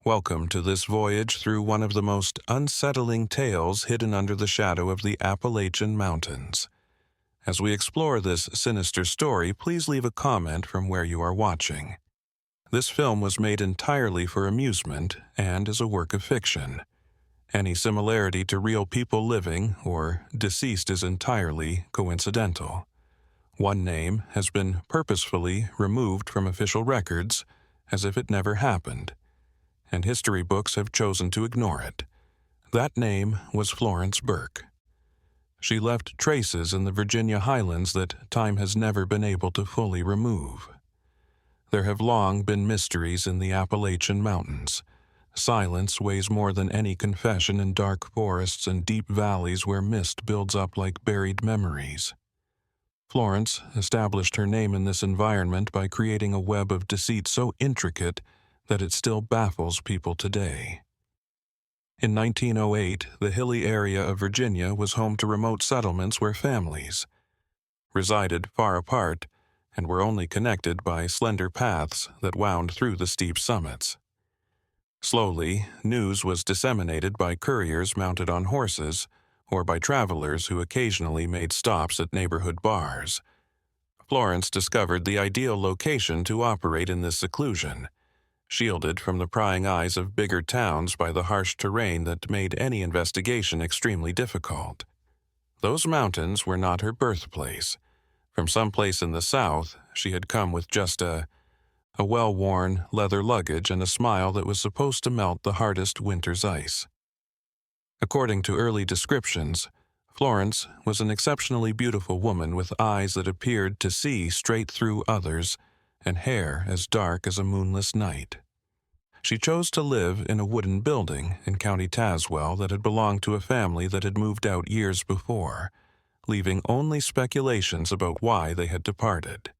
Welcome to this voyage through one of the most unsettling tales hidden under the shadow of the Appalachian Mountains. As we explore this sinister story, please leave a comment from where you are watching. This film was made entirely for amusement and is a work of fiction. Any similarity to real people living or deceased is entirely coincidental. One name has been purposefully removed from official records as if it never happened, and history books have chosen to ignore it. That name was Florence Burke. She left traces in the Virginia highlands that time has never been able to fully remove. There have long been mysteries in the Appalachian Mountains. Silence weighs more than any confession in dark forests and deep valleys where mist builds up like buried memories. Florence established her name in this environment by creating a web of deceit so intricate that it still baffles people today. In 1908, the hilly area of Virginia was home to remote settlements where families resided far apart and were only connected by slender paths that wound through the steep summits. Slowly, news was disseminated by couriers mounted on horses or by travelers who occasionally made stops at neighborhood bars. Florence discovered the ideal location to operate in this seclusion, shielded from the prying eyes of bigger towns by the harsh terrain that made any investigation extremely difficult. Those mountains were not her birthplace. From someplace in the south, she had come with just a well-worn leather luggage and a smile that was supposed to melt the hardest winter's ice. According to early descriptions, Florence was an exceptionally beautiful woman with eyes that appeared to see straight through others and hair as dark as a moonless night. She chose to live in a wooden building in County Tazewell that had belonged to a family that had moved out years before, leaving only speculations about why they had departed.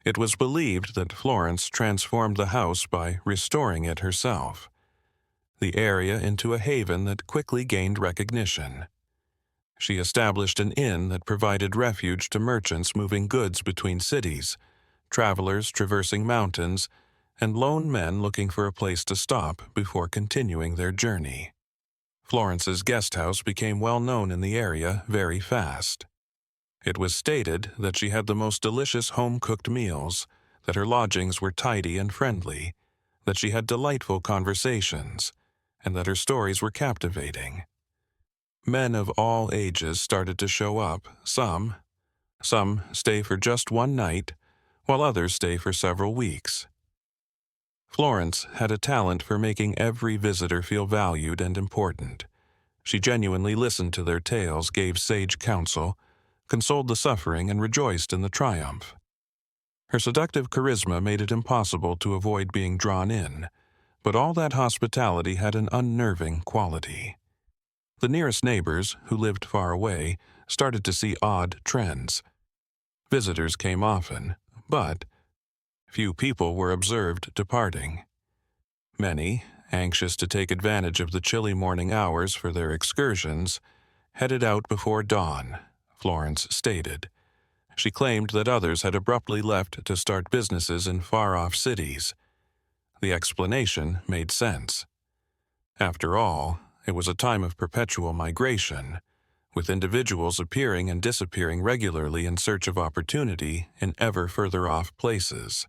It was believed that Florence transformed the house by restoring it herself, the area into a haven that quickly gained recognition. She established an inn that provided refuge to merchants moving goods between cities, travelers traversing mountains, and lone men looking for a place to stop before continuing their journey. Florence's guest house became well known in the area very fast. It was stated that she had the most delicious home-cooked meals, that her lodgings were tidy and friendly, that she had delightful conversations, and that her stories were captivating. Men of all ages started to show up, some stay for just one night, while others stay for several weeks. Florence had a talent for making every visitor feel valued and important. She genuinely listened to their tales, gave sage counsel, consoled the suffering, and rejoiced in the triumph. Her seductive charisma made it impossible to avoid being drawn in, but all that hospitality had an unnerving quality. The nearest neighbors, who lived far away, started to see odd trends. Visitors came often, but few people were observed departing. Many, anxious to take advantage of the chilly morning hours for their excursions, headed out before dawn, Florence stated. She claimed that others had abruptly left to start businesses in far-off cities. The explanation made sense. After all, it was a time of perpetual migration, with individuals appearing and disappearing regularly in search of opportunity in ever further off places.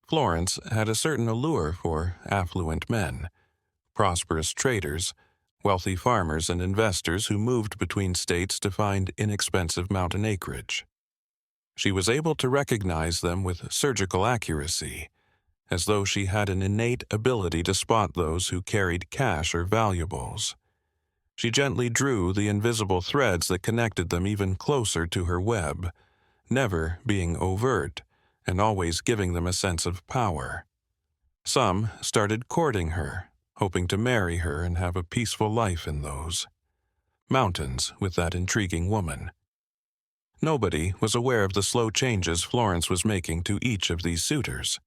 Florence had a certain allure for affluent men, prosperous traders, wealthy farmers and investors who moved between states to find inexpensive mountain acreage. She was able to recognize them with surgical accuracy, as though she had an innate ability to spot those who carried cash or valuables. She gently drew the invisible threads that connected them even closer to her web, never being overt, and always giving them a sense of power. Some started courting her, hoping to marry her and have a peaceful life in those mountains with that intriguing woman. Nobody was aware of the slow changes Florence was making to each of these suitors.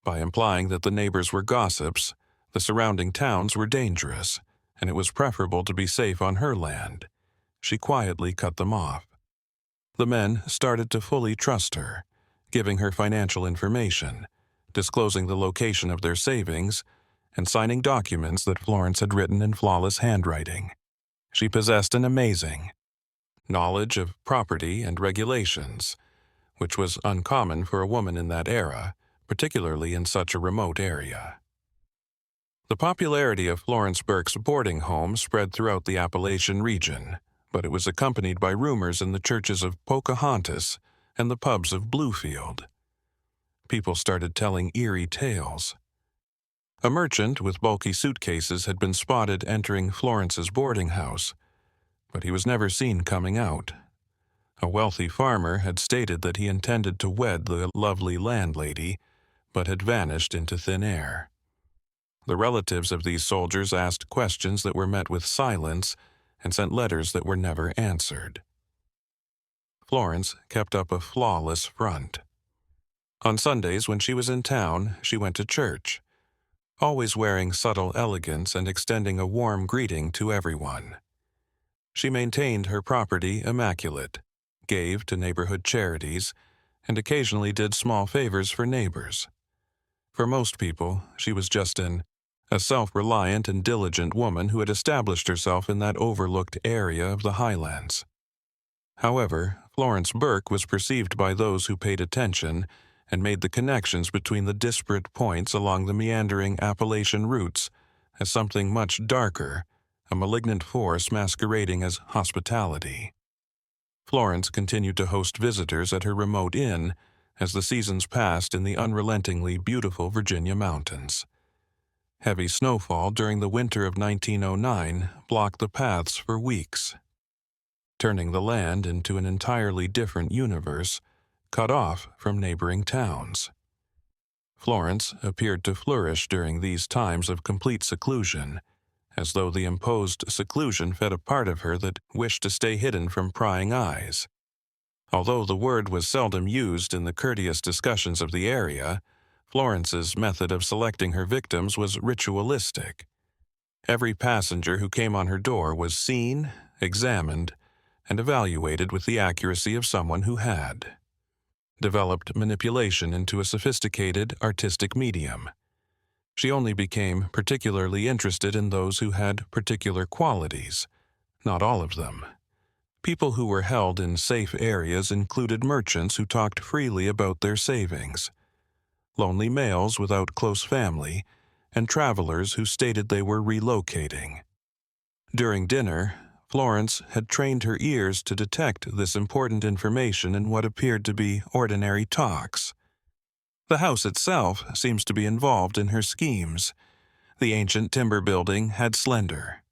By implying that the neighbors were gossips, the surrounding towns were dangerous, and it was preferable to be safe on her land, she quietly cut them off. The men started to fully trust her, giving her financial information, disclosing the location of their savings, and signing documents that Florence had written in flawless handwriting. She possessed an amazing knowledge of property and regulations, which was uncommon for a woman in that era, particularly in such a remote area. The popularity of Florence Burke's boarding home spread throughout the Appalachian region, but it was accompanied by rumors in the churches of Pocahontas and the pubs of Bluefield. People started telling eerie tales. A merchant with bulky suitcases had been spotted entering Florence's boarding house, but he was never seen coming out. A wealthy farmer had stated that he intended to wed the lovely landlady, but had vanished into thin air. The relatives of these soldiers asked questions that were met with silence and sent letters that were never answered. Florence kept up a flawless front. On Sundays, when she was in town, she went to church, always wearing subtle elegance and extending a warm greeting to everyone. She maintained her property immaculate, gave to neighborhood charities, and occasionally did small favors for neighbors. For most people, she was just a self-reliant and diligent woman who had established herself in that overlooked area of the highlands. However, Florence Burke was perceived by those who paid attention and made the connections between the disparate points along the meandering Appalachian routes as something much darker, a malignant force masquerading as hospitality. Florence continued to host visitors at her remote inn as the seasons passed in the unrelentingly beautiful Virginia mountains. Heavy snowfall during the winter of 1909 blocked the paths for weeks, turning the land into an entirely different universe, cut off from neighboring towns. Florence appeared to flourish during these times of complete seclusion, as though the imposed seclusion fed a part of her that wished to stay hidden from prying eyes. Although the word was seldom used in the courteous discussions of the area, Florence's method of selecting her victims was ritualistic. Every passenger who came on her door was seen, examined, and evaluated with the accuracy of someone who had developed manipulation into a sophisticated artistic medium. She only became particularly interested in those who had particular qualities, not all of them. People who were held in safe areas included merchants who talked freely about their savings, lonely males without close family, and travelers who stated they were relocating. During dinner, Florence had trained her ears to detect this important information in what appeared to be ordinary talks. The house itself seems to be involved in her schemes. The ancient timber building had slender,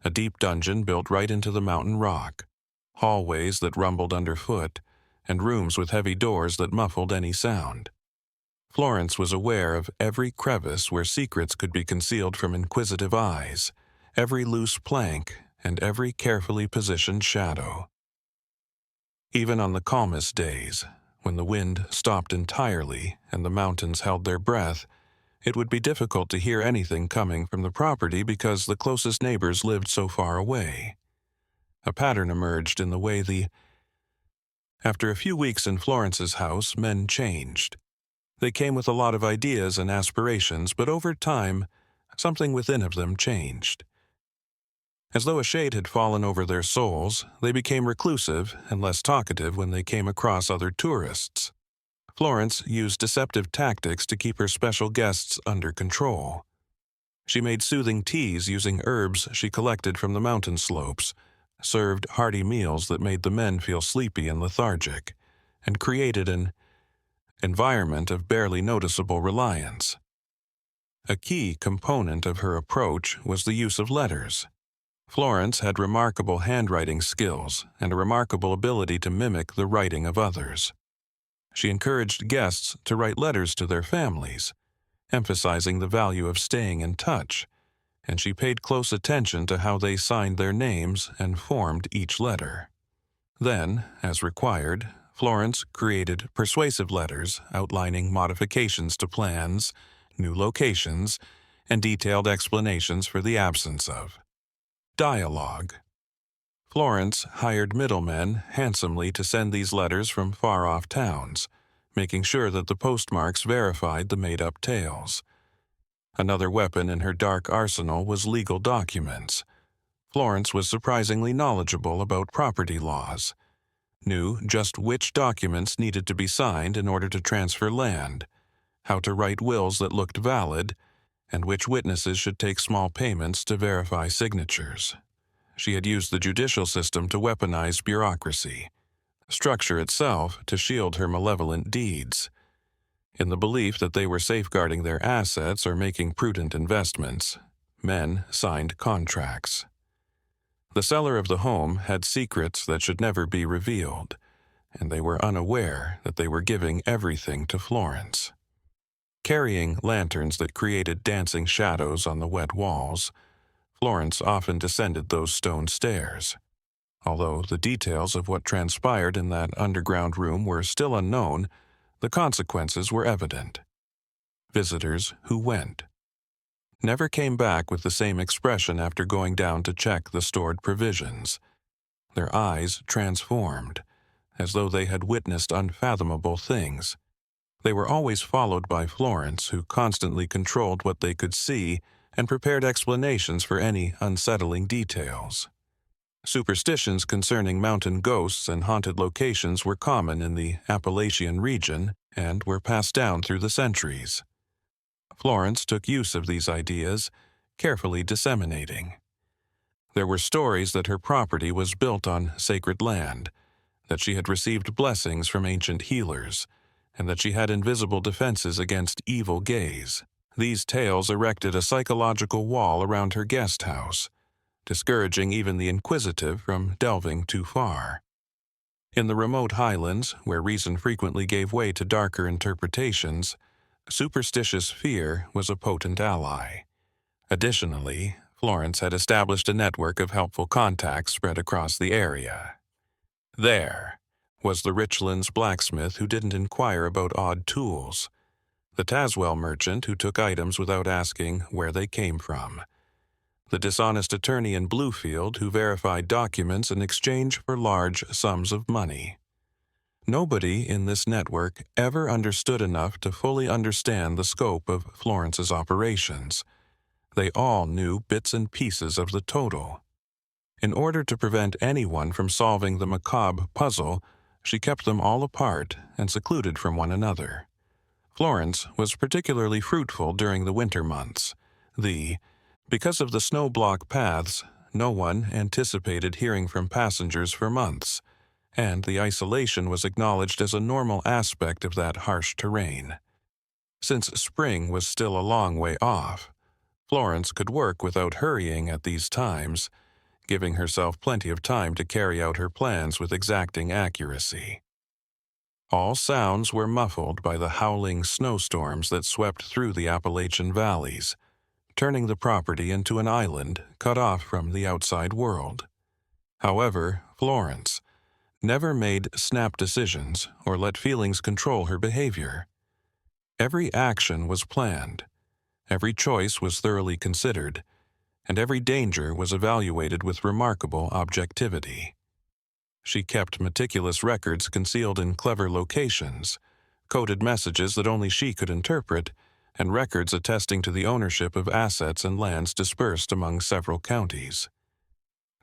a deep dungeon built right into the mountain rock, hallways that rumbled underfoot, and rooms with heavy doors that muffled any sound. Florence was aware of every crevice where secrets could be concealed from inquisitive eyes, every loose plank, and every carefully positioned shadow. Even on the calmest days, when the wind stopped entirely and the mountains held their breath, it would be difficult to hear anything coming from the property because the closest neighbors lived so far away. A pattern emerged in the way After a few weeks in Florence's house, men changed. They came with a lot of ideas and aspirations, but over time, something within of them changed. As though a shade had fallen over their souls, they became reclusive and less talkative when they came across other tourists. Florence used deceptive tactics to keep her special guests under control. She made soothing teas using herbs she collected from the mountain slopes, served hearty meals that made the men feel sleepy and lethargic, and created an environment of barely noticeable reliance. A key component of her approach was the use of letters. Florence had remarkable handwriting skills and a remarkable ability to mimic the writing of others. She encouraged guests to write letters to their families, emphasizing the value of staying in touch, and she paid close attention to how they signed their names and formed each letter. Then, as required, Florence created persuasive letters outlining modifications to plans, new locations, and detailed explanations for the absence of dialogue. Florence hired middlemen handsomely to send these letters from far-off towns, making sure that the postmarks verified the made-up tales. Another weapon in her dark arsenal was legal documents. Florence was surprisingly knowledgeable about property laws, knew just which documents needed to be signed in order to transfer land, how to write wills that looked valid, and which witnesses should take small payments to verify signatures. She had used the judicial system to weaponize bureaucracy, structure itself to shield her malevolent deeds. In the belief that they were safeguarding their assets or making prudent investments, men signed contracts. The seller of the home had secrets that should never be revealed, and they were unaware that they were giving everything to Florence. Carrying lanterns that created dancing shadows on the wet walls, Florence often descended those stone stairs. Although the details of what transpired in that underground room were still unknown, the consequences were evident. Visitors who went never came back with the same expression after going down to check the stored provisions. Their eyes transformed, as though they had witnessed unfathomable things. They were always followed by Florence, who constantly controlled what they could see and prepared explanations for any unsettling details. Superstitions concerning mountain ghosts and haunted locations were common in the Appalachian region and were passed down through the centuries. Florence took use of these ideas, carefully disseminating. There were stories that her property was built on sacred land, that she had received blessings from ancient healers, and that she had invisible defenses against evil gaze. These tales erected a psychological wall around her guest house, discouraging even the inquisitive from delving too far. In the remote highlands, where reason frequently gave way to darker interpretations, superstitious fear was a potent ally. Additionally, Florence had established a network of helpful contacts spread across the area. There was the Richlands blacksmith who didn't inquire about odd tools, the Tazewell merchant who took items without asking where they came from, the dishonest attorney in Bluefield who verified documents in exchange for large sums of money. Nobody in this network ever understood enough to fully understand the scope of Florence's operations. They all knew bits and pieces of the total. In order to prevent anyone from solving the macabre puzzle, she kept them all apart and secluded from one another. Florence was particularly fruitful during the winter months. Because of the snow-block paths, no one anticipated hearing from passengers for months, and the isolation was acknowledged as a normal aspect of that harsh terrain. Since spring was still a long way off, Florence could work without hurrying at these times, giving herself plenty of time to carry out her plans with exacting accuracy. All sounds were muffled by the howling snowstorms that swept through the Appalachian valleys, turning the property into an island cut off from the outside world. However, Florence never made snap decisions or let feelings control her behavior. Every action was planned, every choice was thoroughly considered, and every danger was evaluated with remarkable objectivity. She kept meticulous records concealed in clever locations, coded messages that only she could interpret, and records attesting to the ownership of assets and lands dispersed among several counties.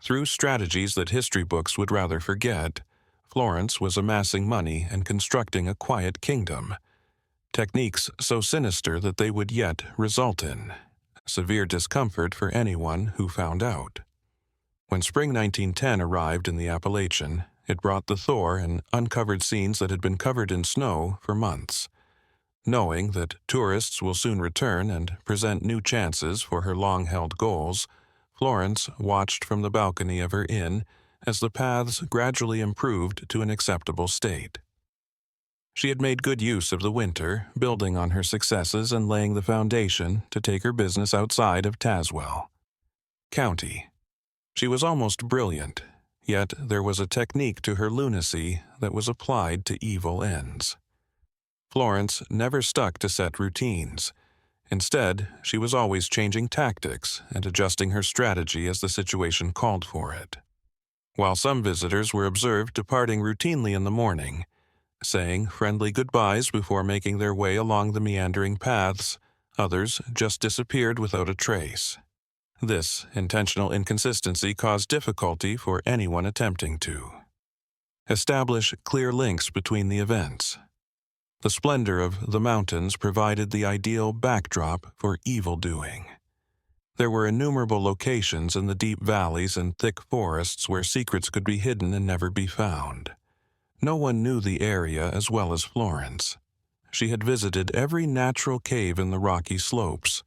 Through strategies that history books would rather forget, Florence was amassing money and constructing a quiet kingdom, techniques so sinister that they would yet result in severe discomfort for anyone who found out. When spring 1910 arrived in the Appalachian, it brought the thaw and uncovered scenes that had been covered in snow for months. Knowing that tourists will soon return and present new chances for her long-held goals, Florence watched from the balcony of her inn as the paths gradually improved to an acceptable state. She had made good use of the winter, building on her successes and laying the foundation to take her business outside of Tazewell County. She was almost brilliant, yet there was a technique to her lunacy that was applied to evil ends. Florence never stuck to set routines. Instead, she was always changing tactics and adjusting her strategy as the situation called for it. While some visitors were observed departing routinely in the morning, saying friendly goodbyes before making their way along the meandering paths, Others just disappeared without a trace. This intentional inconsistency caused difficulty for anyone attempting to establish clear links between the events. The splendor of the mountains provided the ideal backdrop for evildoing. There were innumerable locations in the deep valleys and thick forests where secrets could be hidden and never be found. No one knew the area as well as Florence. She had visited every natural cave in the rocky slopes,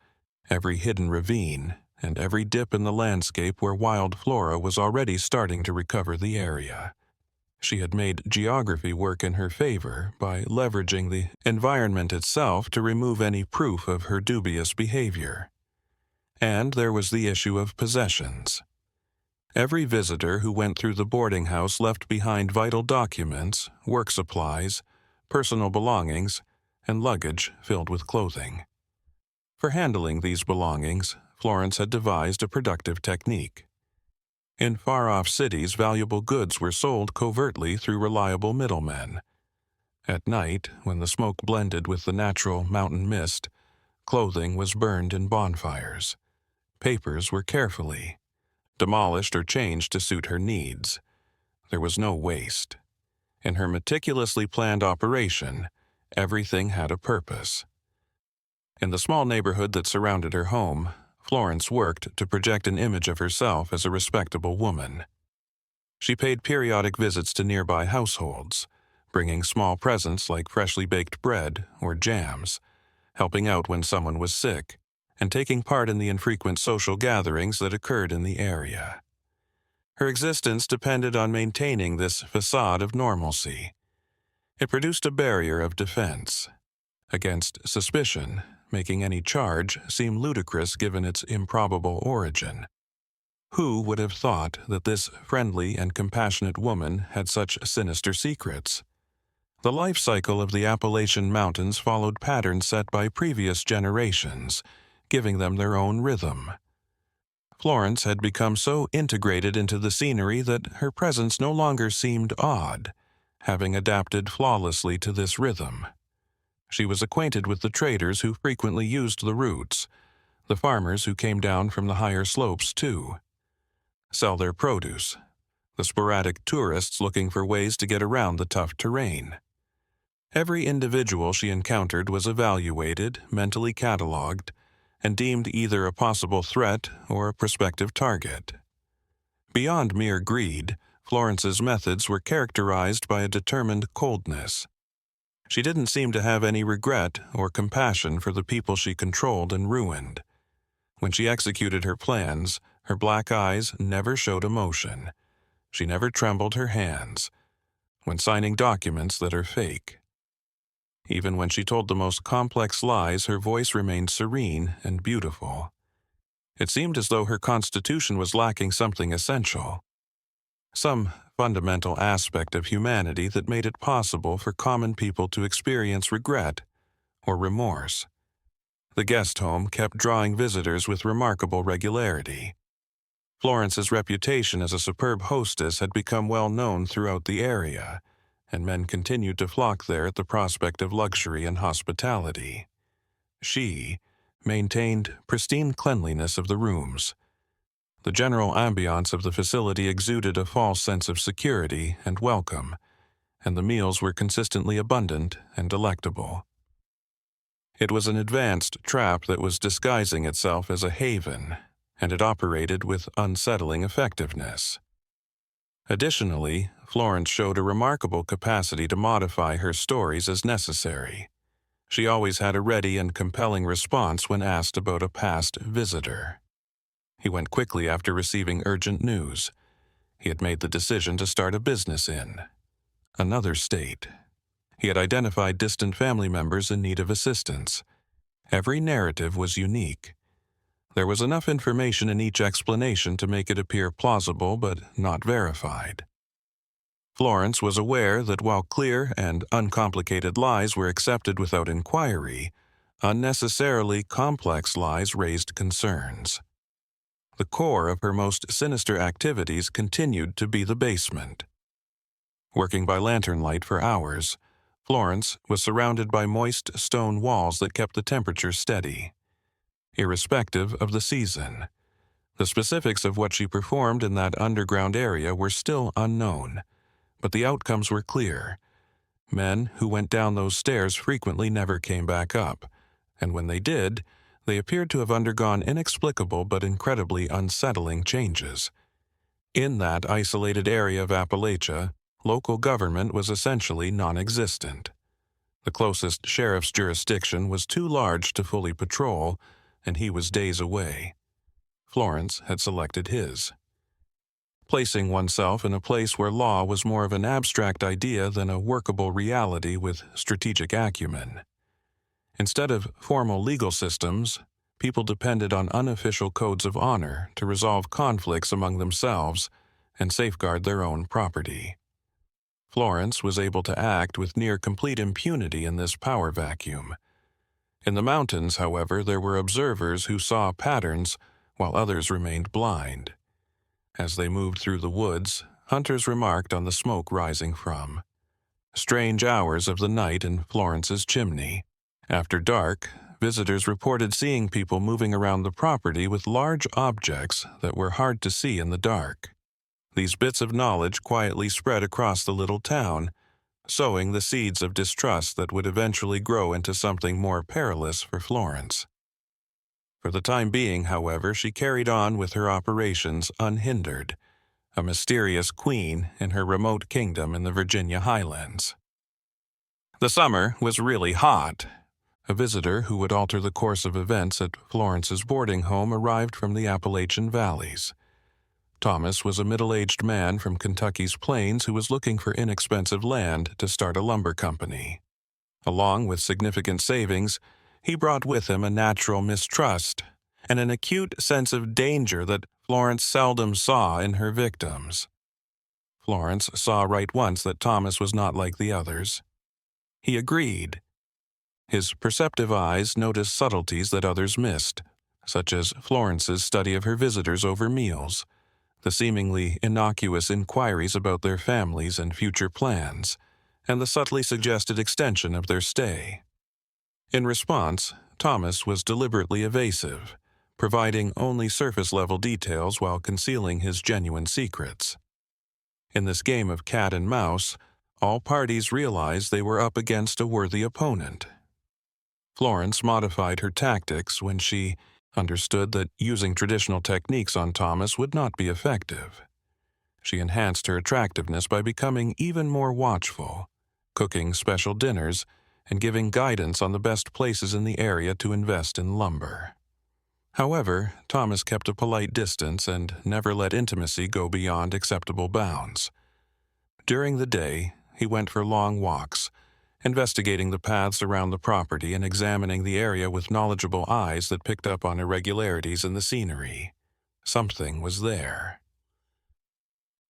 every hidden ravine, and every dip in the landscape where wild flora was already starting to recover the area. She had made geography work in her favor by leveraging the environment itself to remove any proof of her dubious behavior. And there was the issue of possessions. Every visitor who went through the boarding house left behind vital documents, work supplies, personal belongings, and luggage filled with clothing. For handling these belongings, Florence had devised a productive technique. In far-off cities, valuable goods were sold covertly through reliable middlemen. At night, when the smoke blended with the natural mountain mist, clothing was burned in bonfires. Papers were carefully demolished or changed to suit her needs. There was no waste. In her meticulously planned operation, everything had a purpose. In the small neighborhood that surrounded her home, Florence worked to project an image of herself as a respectable woman. She paid periodic visits to nearby households, bringing small presents like freshly baked bread or jams, helping out when someone was sick, and taking part in the infrequent social gatherings that occurred in the area. Her existence depended on maintaining this facade of normalcy. It produced a barrier of defense against suspicion, making any charge seem ludicrous given its improbable origin. Who would have thought that this friendly and compassionate woman had such sinister secrets? The life cycle of the Appalachian Mountains followed patterns set by previous generations, giving them their own rhythm. Florence had become so integrated into the scenery that her presence no longer seemed odd, having adapted flawlessly to this rhythm. She was acquainted with the traders who frequently used the routes, the farmers who came down from the higher slopes to sell their produce, the sporadic tourists looking for ways to get around the tough terrain. Every individual she encountered was evaluated, mentally catalogued, and deemed either a possible threat or a prospective target. Beyond mere greed, Florence's methods were characterized by a determined coldness. She didn't seem to have any regret or compassion for the people she controlled and ruined. When she executed her plans, her black eyes never showed emotion. She never trembled her hands when signing documents that are fake. Even when she told the most complex lies, her voice remained serene and beautiful. It seemed as though her constitution was lacking something essential, some fundamental aspect of humanity that made it possible for common people to experience regret or remorse. The guest home kept drawing visitors with remarkable regularity. Florence's reputation as a superb hostess had become well known throughout the area, and men continued to flock there at the prospect of luxury and hospitality. She maintained pristine cleanliness of the rooms. The general ambiance of the facility exuded a false sense of security and welcome, and the meals were consistently abundant and delectable. It was an advanced trap that was disguising itself as a haven, and it operated with unsettling effectiveness. Additionally, Florence showed a remarkable capacity to modify her stories as necessary. She always had a ready and compelling response when asked about a past visitor. He went quickly after receiving urgent news. He had made the decision to start a business in another state. He had identified distant family members in need of assistance. Every narrative was unique. There was enough information in each explanation to make it appear plausible but not verified. Florence was aware that while clear and uncomplicated lies were accepted without inquiry, unnecessarily complex lies raised concerns. The core of her most sinister activities continued to be the basement. Working by lantern light for hours, Florence was surrounded by moist stone walls that kept the temperature steady. irrespective of the season. The specifics of what she performed in that underground area were still unknown, but the outcomes were clear. Men who went down those stairs frequently never came back up, and when they did, they appeared to have undergone inexplicable but incredibly unsettling changes. In that isolated area of Appalachia, local government was essentially non-existent. The closest sheriff's jurisdiction was too large to fully patrol, and he was days away. Florence had selected his. Placing oneself in a place where law was more of an abstract idea than a workable reality with strategic acumen. Instead of formal legal systems, people depended on unofficial codes of honor to resolve conflicts among themselves and safeguard their own property. Florence was able to act with near-complete impunity in this power vacuum. In the mountains, however, there were observers who saw patterns while others remained blind. As they moved through the woods, hunters remarked on the smoke rising from strange hours of the night in Florence's chimney. After dark, visitors reported seeing people moving around the property with large objects that were hard to see in the dark. These bits of knowledge quietly spread across the little town, sowing the seeds of distrust that would eventually grow into something more perilous for Florence. For the time being, however, she carried on with her operations unhindered, a mysterious queen in her remote kingdom in the Virginia highlands. The summer was really hot. A visitor who would alter the course of events at Florence's boarding home arrived from the Appalachian valleys. Thomas was a middle-aged man from Kentucky's plains who was looking for inexpensive land to start a lumber company. Along with significant savings, he brought with him a natural mistrust and an acute sense of danger that Florence seldom saw in her victims. Florence saw right once that Thomas was not like the others. He agreed. His perceptive eyes noticed subtleties that others missed, such as Florence's study of her visitors over meals, the seemingly innocuous inquiries about their families and future plans, and the subtly suggested extension of their stay. In response, Thomas was deliberately evasive, providing only surface-level details while concealing his genuine secrets. In this game of cat and mouse, all parties realized they were up against a worthy opponent. Florence modified her tactics when she understood that using traditional techniques on Thomas would not be effective. She enhanced her attractiveness by becoming even more watchful, cooking special dinners, and giving guidance on the best places in the area to invest in lumber. However, Thomas kept a polite distance and never let intimacy go beyond acceptable bounds. During the day, he went for long walks, investigating the paths around the property and examining the area with knowledgeable eyes that picked up on irregularities in the scenery. Something was there.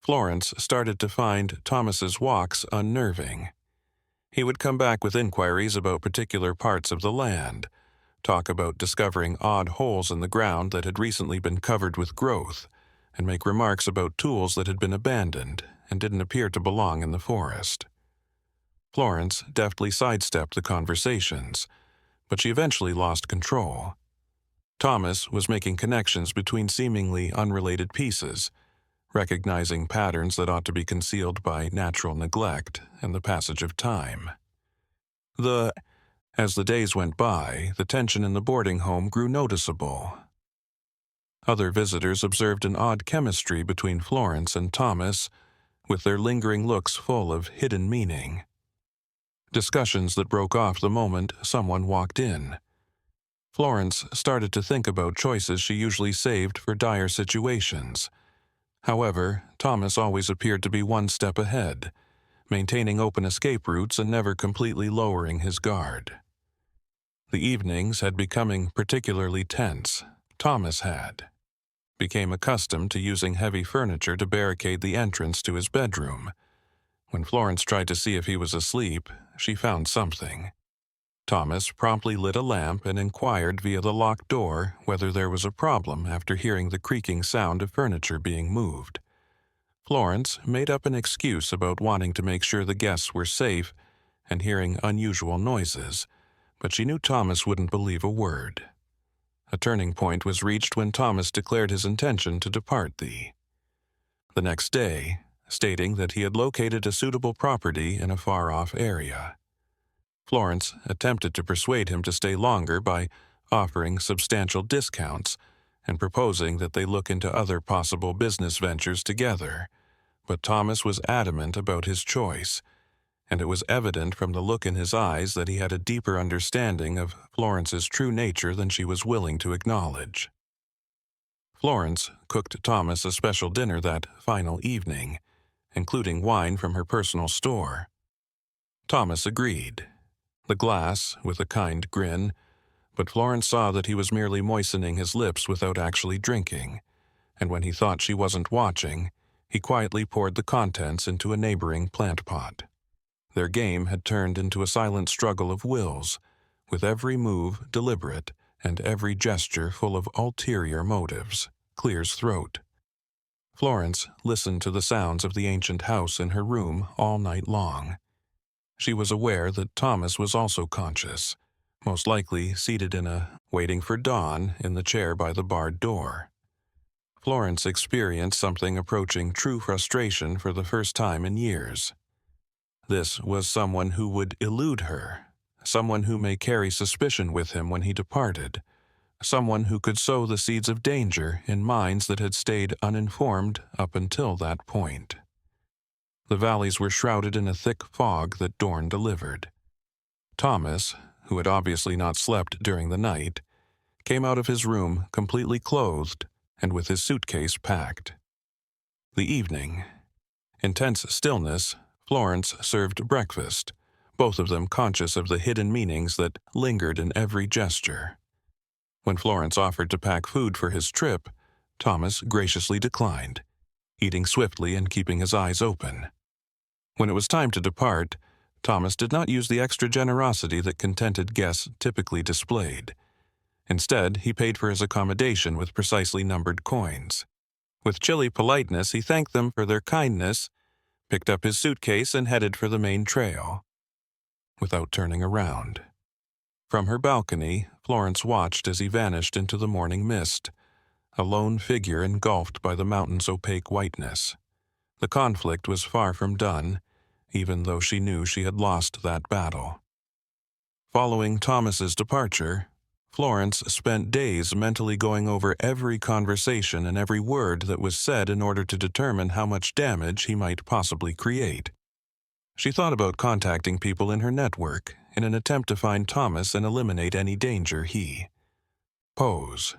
Florence started to find Thomas's walks unnerving. He would come back with inquiries about particular parts of the land, talk about discovering odd holes in the ground that had recently been covered with growth, and make remarks about tools that had been abandoned and didn't appear to belong in the forest. Florence deftly sidestepped the conversations, but she eventually lost control. Thomas was making connections between seemingly unrelated pieces, recognizing patterns that ought to be concealed by natural neglect and the passage of time. As the days went by, the tension in the boarding home grew noticeable. Other visitors observed an odd chemistry between Florence and Thomas, with their lingering looks full of hidden meaning. Discussions that broke off the moment someone walked in. Florence started to think about choices she usually saved for dire situations. However, Thomas always appeared to be one step ahead, maintaining open escape routes and never completely lowering his guard. The evenings had becoming particularly tense. Thomas became accustomed to using heavy furniture to barricade the entrance to his bedroom. When Florence tried to see if he was asleep, she found something. Thomas promptly lit a lamp and inquired via the locked door whether there was a problem after hearing the creaking sound of furniture being moved. Florence made up an excuse about wanting to make sure the guests were safe and hearing unusual noises, but she knew Thomas wouldn't believe a word. A turning point was reached when Thomas declared his intention to depart the next day, stating that he had located a suitable property in a far-off area. Florence attempted to persuade him to stay longer by offering substantial discounts and proposing that they look into other possible business ventures together, but Thomas was adamant about his choice, and it was evident from the look in his eyes that he had a deeper understanding of Florence's true nature than she was willing to acknowledge. Florence cooked Thomas a special dinner that final evening, including wine from her personal store. Thomas agreed, the glass with a kind grin, but Florence saw that he was merely moistening his lips without actually drinking, and when he thought she wasn't watching, he quietly poured the contents into a neighboring plant pot. Their game had turned into a silent struggle of wills, with every move deliberate and every gesture full of ulterior motives, clear as throat. Florence listened to the sounds of the ancient house in her room all night long. She was aware that Thomas was also conscious, most likely seated waiting for dawn in the chair by the barred door. Florence experienced something approaching true frustration for the first time in years. This was someone who would elude her, someone who may carry suspicion with him when he departed, someone who could sow the seeds of danger in minds that had stayed uninformed up until that point. The valleys were shrouded in a thick fog that dawn delivered. Thomas, who had obviously not slept during the night, came out of his room completely clothed and with his suitcase packed. The evening. Intense stillness. Florence served breakfast, both of them conscious of the hidden meanings that lingered in every gesture. When Florence offered to pack food for his trip, Thomas graciously declined, eating swiftly and keeping his eyes open. When it was time to depart, Thomas did not use the extra generosity that contented guests typically displayed. Instead, he paid for his accommodation with precisely numbered coins. With chilly politeness, he thanked them for their kindness, picked up his suitcase, and headed for the main trail, without turning around. From her balcony, Florence watched as he vanished into the morning mist, a lone figure engulfed by the mountain's opaque whiteness. The conflict was far from done, even though she knew she had lost that battle. Following Thomas's departure, Florence spent days mentally going over every conversation and every word that was said in order to determine how much damage he might possibly create. She thought about contacting people in her network in an attempt to find Thomas and eliminate any danger he posed.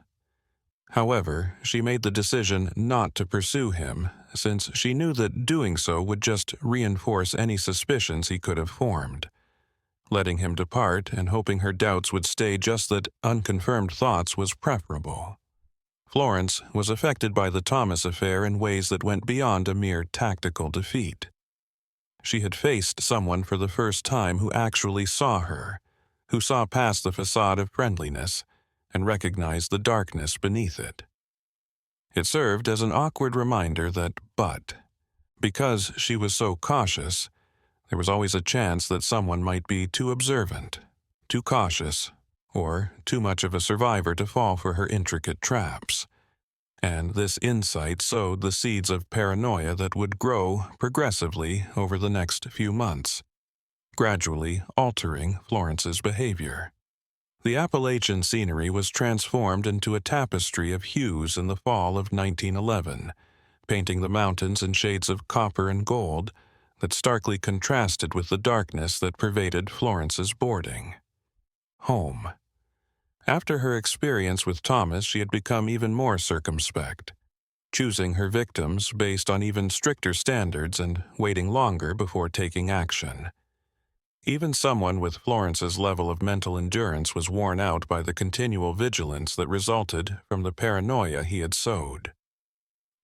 However, she made the decision not to pursue him, since she knew that doing so would just reinforce any suspicions he could have formed. Letting him depart and hoping her doubts would stay just that unconfirmed thoughts was preferable. Florence was affected by the Thomas affair in ways that went beyond a mere tactical defeat. She had faced someone for the first time who actually saw her, who saw past the facade of friendliness and recognized the darkness beneath it. It served as an awkward reminder that, because she was so cautious, there was always a chance that someone might be too observant, too cautious, or too much of a survivor to fall for her intricate traps. And this insight sowed the seeds of paranoia that would grow progressively over the next few months, gradually altering Florence's behavior. The Appalachian scenery was transformed into a tapestry of hues in the fall of 1911, painting the mountains in shades of copper and gold that starkly contrasted with the darkness that pervaded Florence's boarding home. After her experience with Thomas, she had become even more circumspect, choosing her victims based on even stricter standards and waiting longer before taking action. Even someone with Florence's level of mental endurance was worn out by the continual vigilance that resulted from the paranoia he had sowed.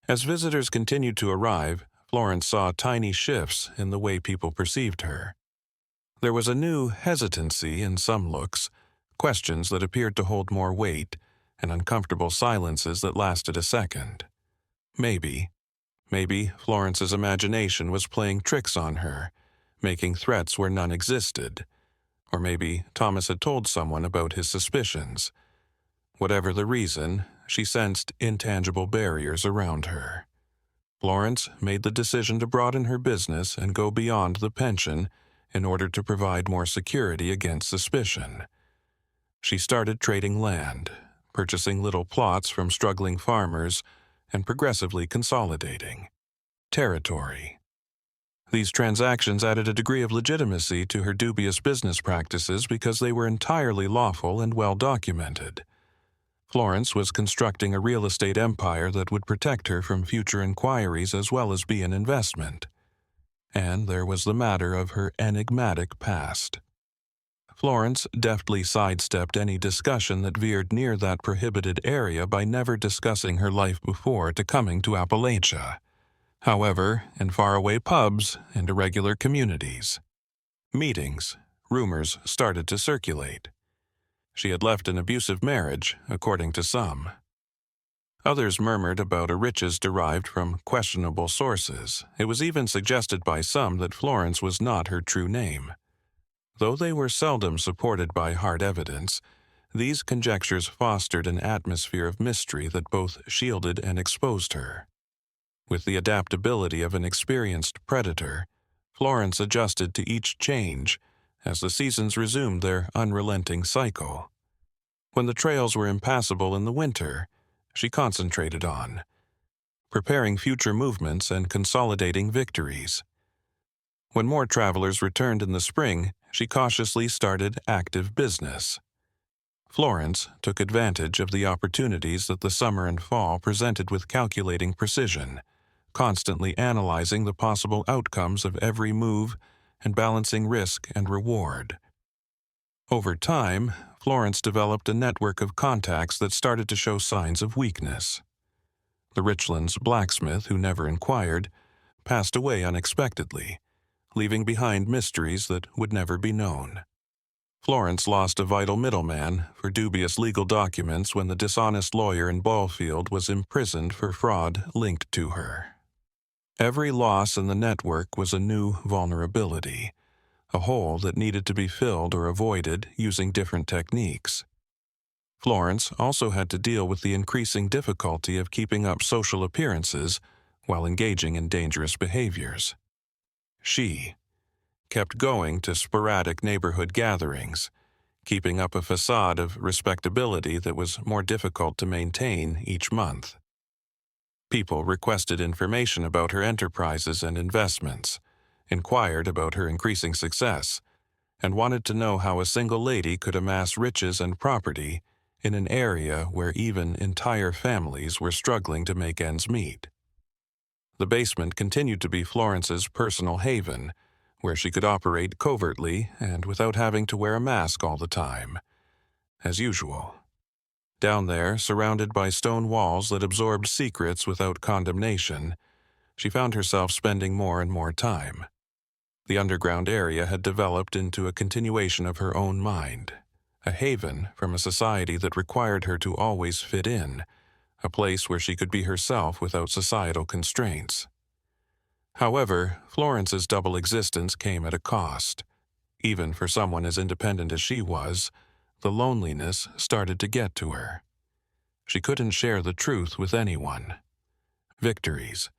As visitors continued to arrive, Florence saw tiny shifts in the way people perceived her. There was a new hesitancy in some looks, questions that appeared to hold more weight, and uncomfortable silences that lasted a second. Maybe Florence's imagination was playing tricks on her, making threats where none existed. Or maybe Thomas had told someone about his suspicions. Whatever the reason, she sensed intangible barriers around her. Florence made the decision to broaden her business and go beyond the pension in order to provide more security against suspicion. She started trading land, purchasing little plots from struggling farmers, and progressively consolidating territory. These transactions added a degree of legitimacy to her dubious business practices because they were entirely lawful and well documented. Florence was constructing a real estate empire that would protect her from future inquiries as well as be an investment. And there was the matter of her enigmatic past. Florence deftly sidestepped any discussion that veered near that prohibited area by never discussing her life before to coming to Appalachia. However, in faraway pubs and irregular communities, meetings, rumors started to circulate. She had left an abusive marriage, according to some. Others murmured about her riches derived from questionable sources. It was even suggested by some that Florence was not her true name. Though they were seldom supported by hard evidence, these conjectures fostered an atmosphere of mystery that both shielded and exposed her. With the adaptability of an experienced predator, Florence adjusted to each change as the seasons resumed their unrelenting cycle. When the trails were impassable in the winter, she concentrated on preparing future movements and consolidating victories. When more travelers returned in the spring, she cautiously started active business. Florence took advantage of the opportunities that the summer and fall presented with calculating precision, constantly analyzing the possible outcomes of every move and balancing risk and reward. Over time, Florence developed a network of contacts that started to show signs of weakness. The Richlands blacksmith, who never inquired, passed away unexpectedly, leaving behind mysteries that would never be known. Florence lost a vital middleman for dubious legal documents when the dishonest lawyer in Ballfield was imprisoned for fraud linked to her. Every loss in the network was a new vulnerability, a hole that needed to be filled or avoided using different techniques. Florence also had to deal with the increasing difficulty of keeping up social appearances while engaging in dangerous behaviors. She kept going to sporadic neighborhood gatherings, keeping up a facade of respectability that was more difficult to maintain each month. People requested information about her enterprises and investments, inquired about her increasing success, and wanted to know how a single lady could amass riches and property in an area where even entire families were struggling to make ends meet. The basement continued to be Florence's personal haven, where she could operate covertly and without having to wear a mask all the time. As usual. Down there, surrounded by stone walls that absorbed secrets without condemnation, she found herself spending more and more time. The underground area had developed into a continuation of her own mind, a haven from a society that required her to always fit in, a place where she could be herself without societal constraints. However, Florence's double existence came at a cost. Even for someone as independent as she was, the loneliness started to get to her. She couldn't share the truth with anyone. Victories,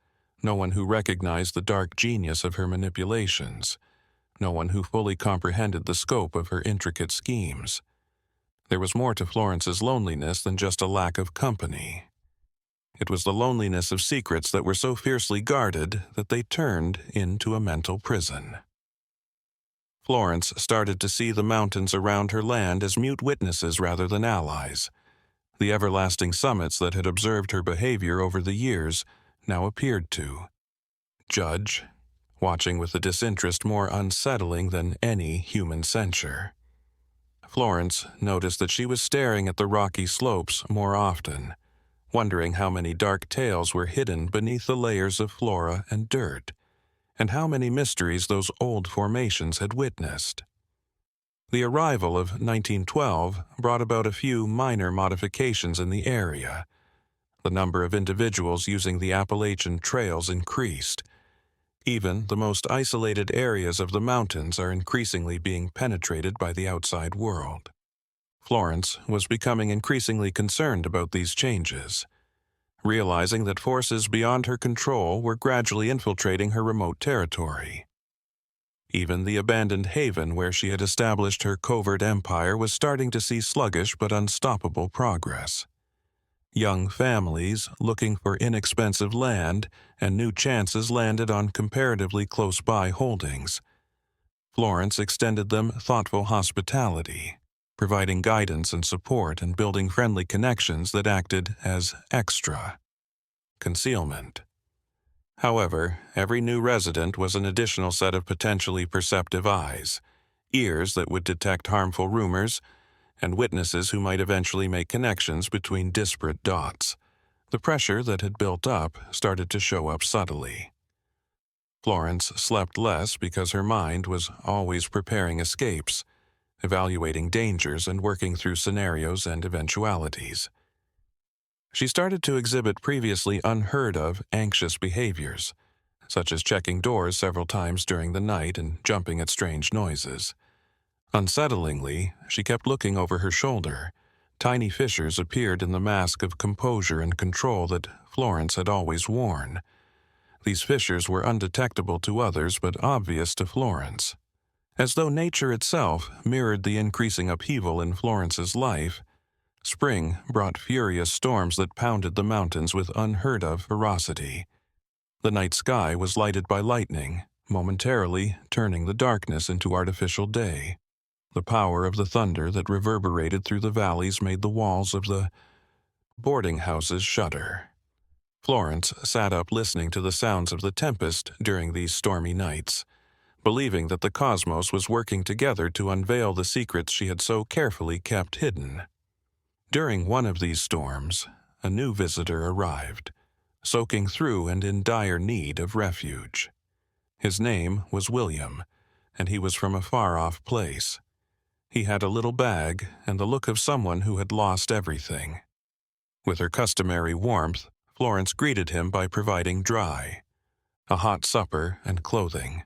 no one who recognized the dark genius of her manipulations, no one who fully comprehended the scope of her intricate schemes. There was more to Florence's loneliness than just a lack of company. It was the loneliness of secrets that were so fiercely guarded that they turned into a mental prison. Florence started to see the mountains around her land as mute witnesses rather than allies. The everlasting summits that had observed her behavior over the years now appeared to judge, watching with a disinterest more unsettling than any human censure. Florence noticed that she was staring at the rocky slopes more often, wondering how many dark tales were hidden beneath the layers of flora and dirt, and how many mysteries those old formations had witnessed. The arrival of 1912 brought about a few minor modifications in the area. The number of individuals using the Appalachian trails increased. Even the most isolated areas of the mountains are increasingly being penetrated by the outside world. Florence was becoming increasingly concerned about these changes, realizing that forces beyond her control were gradually infiltrating her remote territory. Even the abandoned haven where she had established her covert empire was starting to see sluggish but unstoppable progress. Young families looking for inexpensive land and new chances landed on comparatively close-by holdings. Florence extended them thoughtful hospitality, providing guidance and support and building friendly connections that acted as extra concealment. However, every new resident was an additional set of potentially perceptive eyes, ears that would detect harmful rumors, and witnesses who might eventually make connections between disparate dots. The pressure that had built up started to show up subtly. Florence slept less because her mind was always preparing escapes, evaluating dangers and working through scenarios and eventualities. She started to exhibit previously unheard-of anxious behaviors, such as checking doors several times during the night and jumping at strange noises. Unsettlingly, she kept looking over her shoulder. Tiny fissures appeared in the mask of composure and control that Florence had always worn. These fissures were undetectable to others but obvious to Florence. As though nature itself mirrored the increasing upheaval in Florence's life, spring brought furious storms that pounded the mountains with unheard-of ferocity. The night sky was lighted by lightning, momentarily turning the darkness into artificial day. The power of the thunder that reverberated through the valleys made the walls of the boarding houses shudder. Florence sat up listening to the sounds of the tempest during these stormy nights, believing that the cosmos was working together to unveil the secrets she had so carefully kept hidden. During one of these storms, a new visitor arrived, soaking through and in dire need of refuge. His name was William, and he was from a far-off place. He had a little bag and the look of someone who had lost everything. With her customary warmth, Florence greeted him by providing a hot supper and clothing.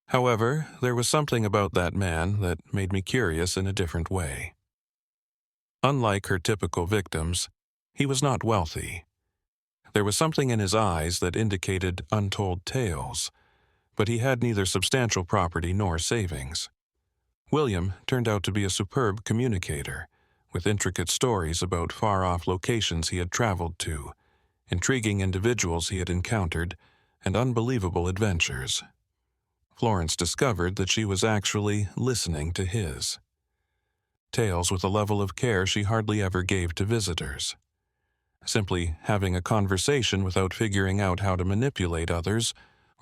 However, there was something about that man that made me curious in a different way. Unlike her typical victims, he was not wealthy. There was something in his eyes that indicated untold tales, but he had neither substantial property nor savings. William turned out to be a superb communicator, with intricate stories about far-off locations he had traveled to, intriguing individuals he had encountered, and unbelievable adventures. Florence discovered that she was actually listening to his tales with a level of care she hardly ever gave to visitors. Simply having a conversation without figuring out how to manipulate others,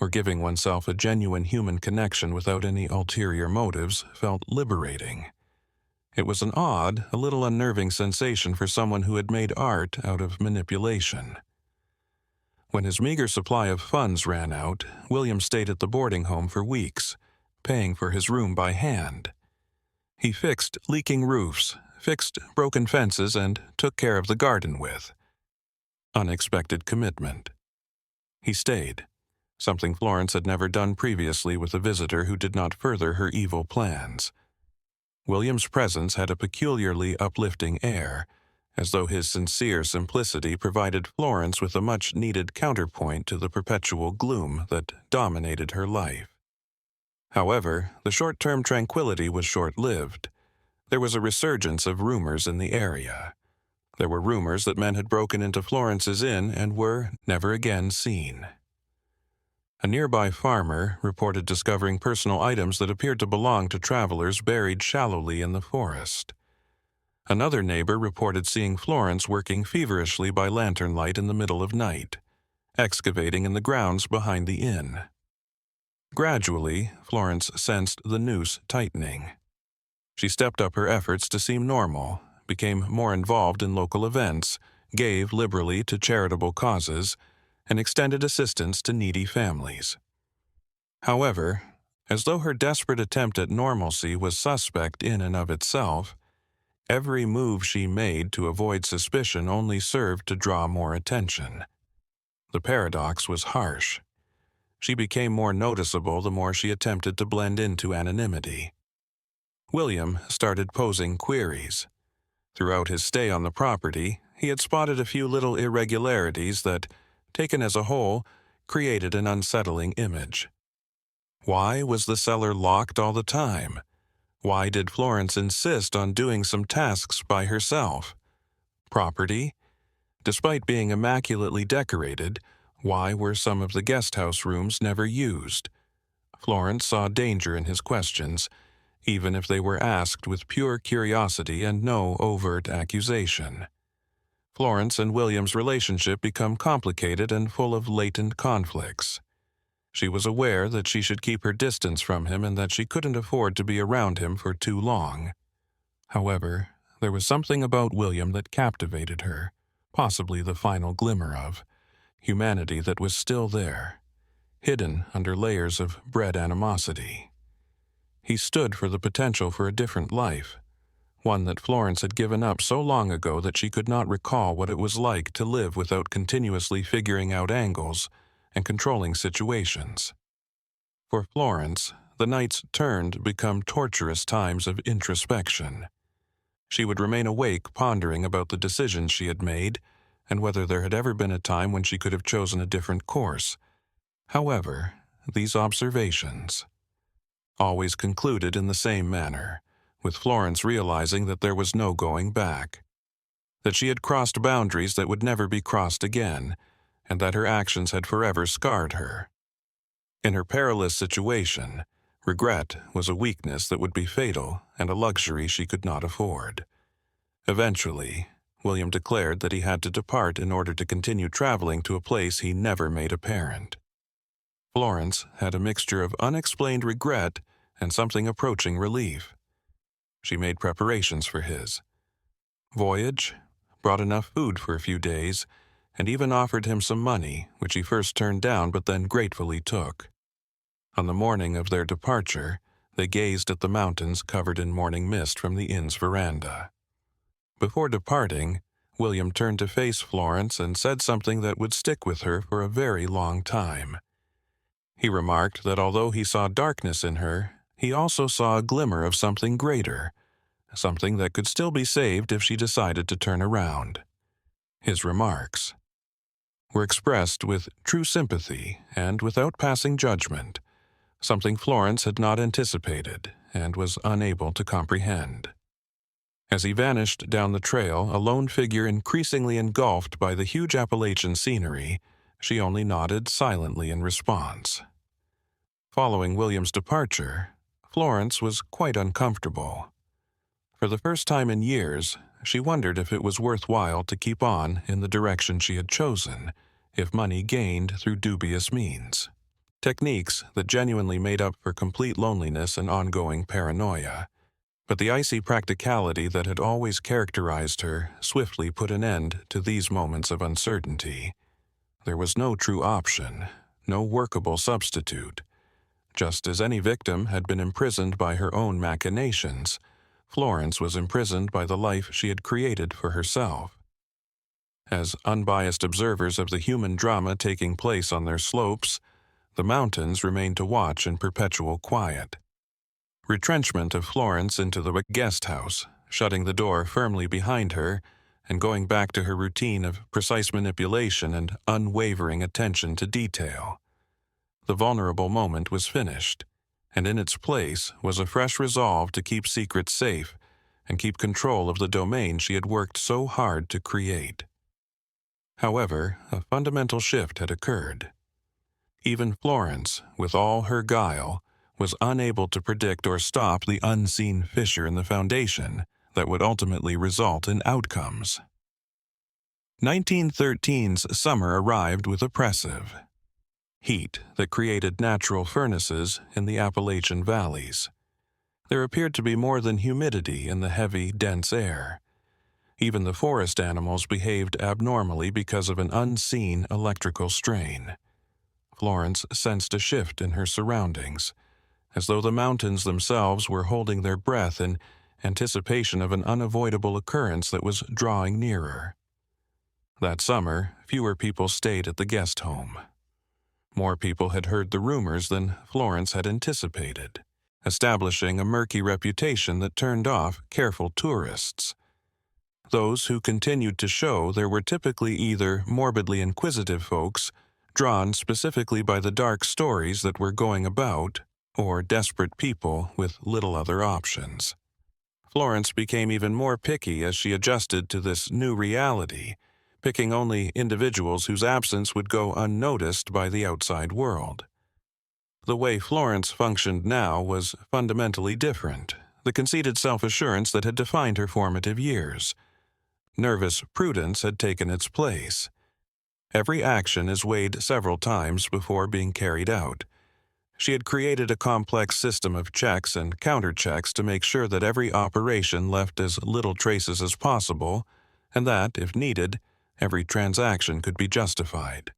or giving oneself a genuine human connection without any ulterior motives, felt liberating. It was an odd, a little unnerving sensation for someone who had made art out of manipulation. When his meager supply of funds ran out, William stayed at the boarding home for weeks, paying for his room by hand. He fixed leaking roofs, fixed broken fences, and took care of the garden with unexpected commitment. He stayed, something Florence had never done previously with a visitor who did not further her evil plans. William's presence had a peculiarly uplifting air, as though his sincere simplicity provided Florence with a much-needed counterpoint to the perpetual gloom that dominated her life. However, the short-term tranquility was short-lived. There was a resurgence of rumors in the area. There were rumors that men had broken into Florence's inn and were never again seen. A nearby farmer reported discovering personal items that appeared to belong to travelers buried shallowly in the forest. Another neighbor reported seeing Florence working feverishly by lantern light in the middle of night, excavating in the grounds behind the inn. Gradually, Florence sensed the noose tightening. She stepped up her efforts to seem normal, became more involved in local events, gave liberally to charitable causes, and extended assistance to needy families. However, as though her desperate attempt at normalcy was suspect in and of itself, every move she made to avoid suspicion only served to draw more attention. The paradox was harsh. She became more noticeable the more she attempted to blend into anonymity. William started posing queries. Throughout his stay on the property, he had spotted a few little irregularities that, taken as a whole, created an unsettling image. Why was the cellar locked all the time? Why did Florence insist on doing some tasks by herself? Property? Despite being immaculately decorated, why were some of the guest house rooms never used? Florence saw danger in his questions, even if they were asked with pure curiosity and no overt accusation. Florence and William's relationship became complicated and full of latent conflicts. She was aware that she should keep her distance from him and that she couldn't afford to be around him for too long. However, there was something about William that captivated her, possibly the final glimmer of humanity that was still there, hidden under layers of bred animosity. He stood for the potential for a different life, one that Florence had given up so long ago that she could not recall what it was like to live without continuously figuring out angles and controlling situations. For Florence, the nights turned to become torturous times of introspection. She would remain awake pondering about the decisions she had made and whether there had ever been a time when she could have chosen a different course. However, these observations always concluded in the same manner, with Florence realizing that there was no going back, that she had crossed boundaries that would never be crossed again, and that her actions had forever scarred her. In her perilous situation, regret was a weakness that would be fatal and a luxury she could not afford. Eventually, William declared that he had to depart in order to continue traveling to a place he never made apparent. Florence had a mixture of unexplained regret and something approaching relief. She made preparations for his voyage, brought enough food for a few days, and even offered him some money, which he first turned down but then gratefully took. On the morning of their departure, they gazed at the mountains covered in morning mist from the inn's veranda. Before departing, William turned to face Florence and said something that would stick with her for a very long time. He remarked that although he saw darkness in her, he also saw a glimmer of something greater, something that could still be saved if she decided to turn around. His remarks were expressed with true sympathy and without passing judgment, something Florence had not anticipated and was unable to comprehend. As he vanished down the trail, a lone figure increasingly engulfed by the huge Appalachian scenery, she only nodded silently in response. Following William's departure, Florence was quite uncomfortable. For the first time in years, she wondered if it was worthwhile to keep on in the direction she had chosen, if money gained through dubious means. Techniques that genuinely made up for complete loneliness and ongoing paranoia. But the icy practicality that had always characterized her swiftly put an end to these moments of uncertainty. There was no true option, no workable substitute. Just as any victim had been imprisoned by her own machinations, Florence was imprisoned by the life she had created for herself. As unbiased observers of the human drama taking place on their slopes, the mountains remained to watch in perpetual quiet. Retrenchment of Florence into the guest house, shutting the door firmly behind her, and going back to her routine of precise manipulation and unwavering attention to detail. The vulnerable moment was finished, and in its place was a fresh resolve to keep secrets safe and keep control of the domain she had worked so hard to create. However, a fundamental shift had occurred. Even Florence, with all her guile, was unable to predict or stop the unseen fissure in the foundation that would ultimately result in outcomes. 1913's summer arrived with oppressive heat that created natural furnaces in the Appalachian valleys. There appeared to be more than humidity in the heavy, dense air. Even the forest animals behaved abnormally because of an unseen electrical strain. Florence sensed a shift in her surroundings, as though the mountains themselves were holding their breath in anticipation of an unavoidable occurrence that was drawing nearer. That summer, fewer people stayed at the guest home. More people had heard the rumors than Florence had anticipated, establishing a murky reputation that turned off careful tourists. Those who continued to show there were typically either morbidly inquisitive folks, drawn specifically by the dark stories that were going about, or desperate people with little other options. Florence became even more picky as she adjusted to this new reality, picking only individuals whose absence would go unnoticed by the outside world. The way Florence functioned now was fundamentally different, the conceited self-assurance that had defined her formative years. Nervous prudence had taken its place. Every action is weighed several times before being carried out. She had created a complex system of checks and counter-checks to make sure that every operation left as little traces as possible, and that, if needed, every transaction could be justified.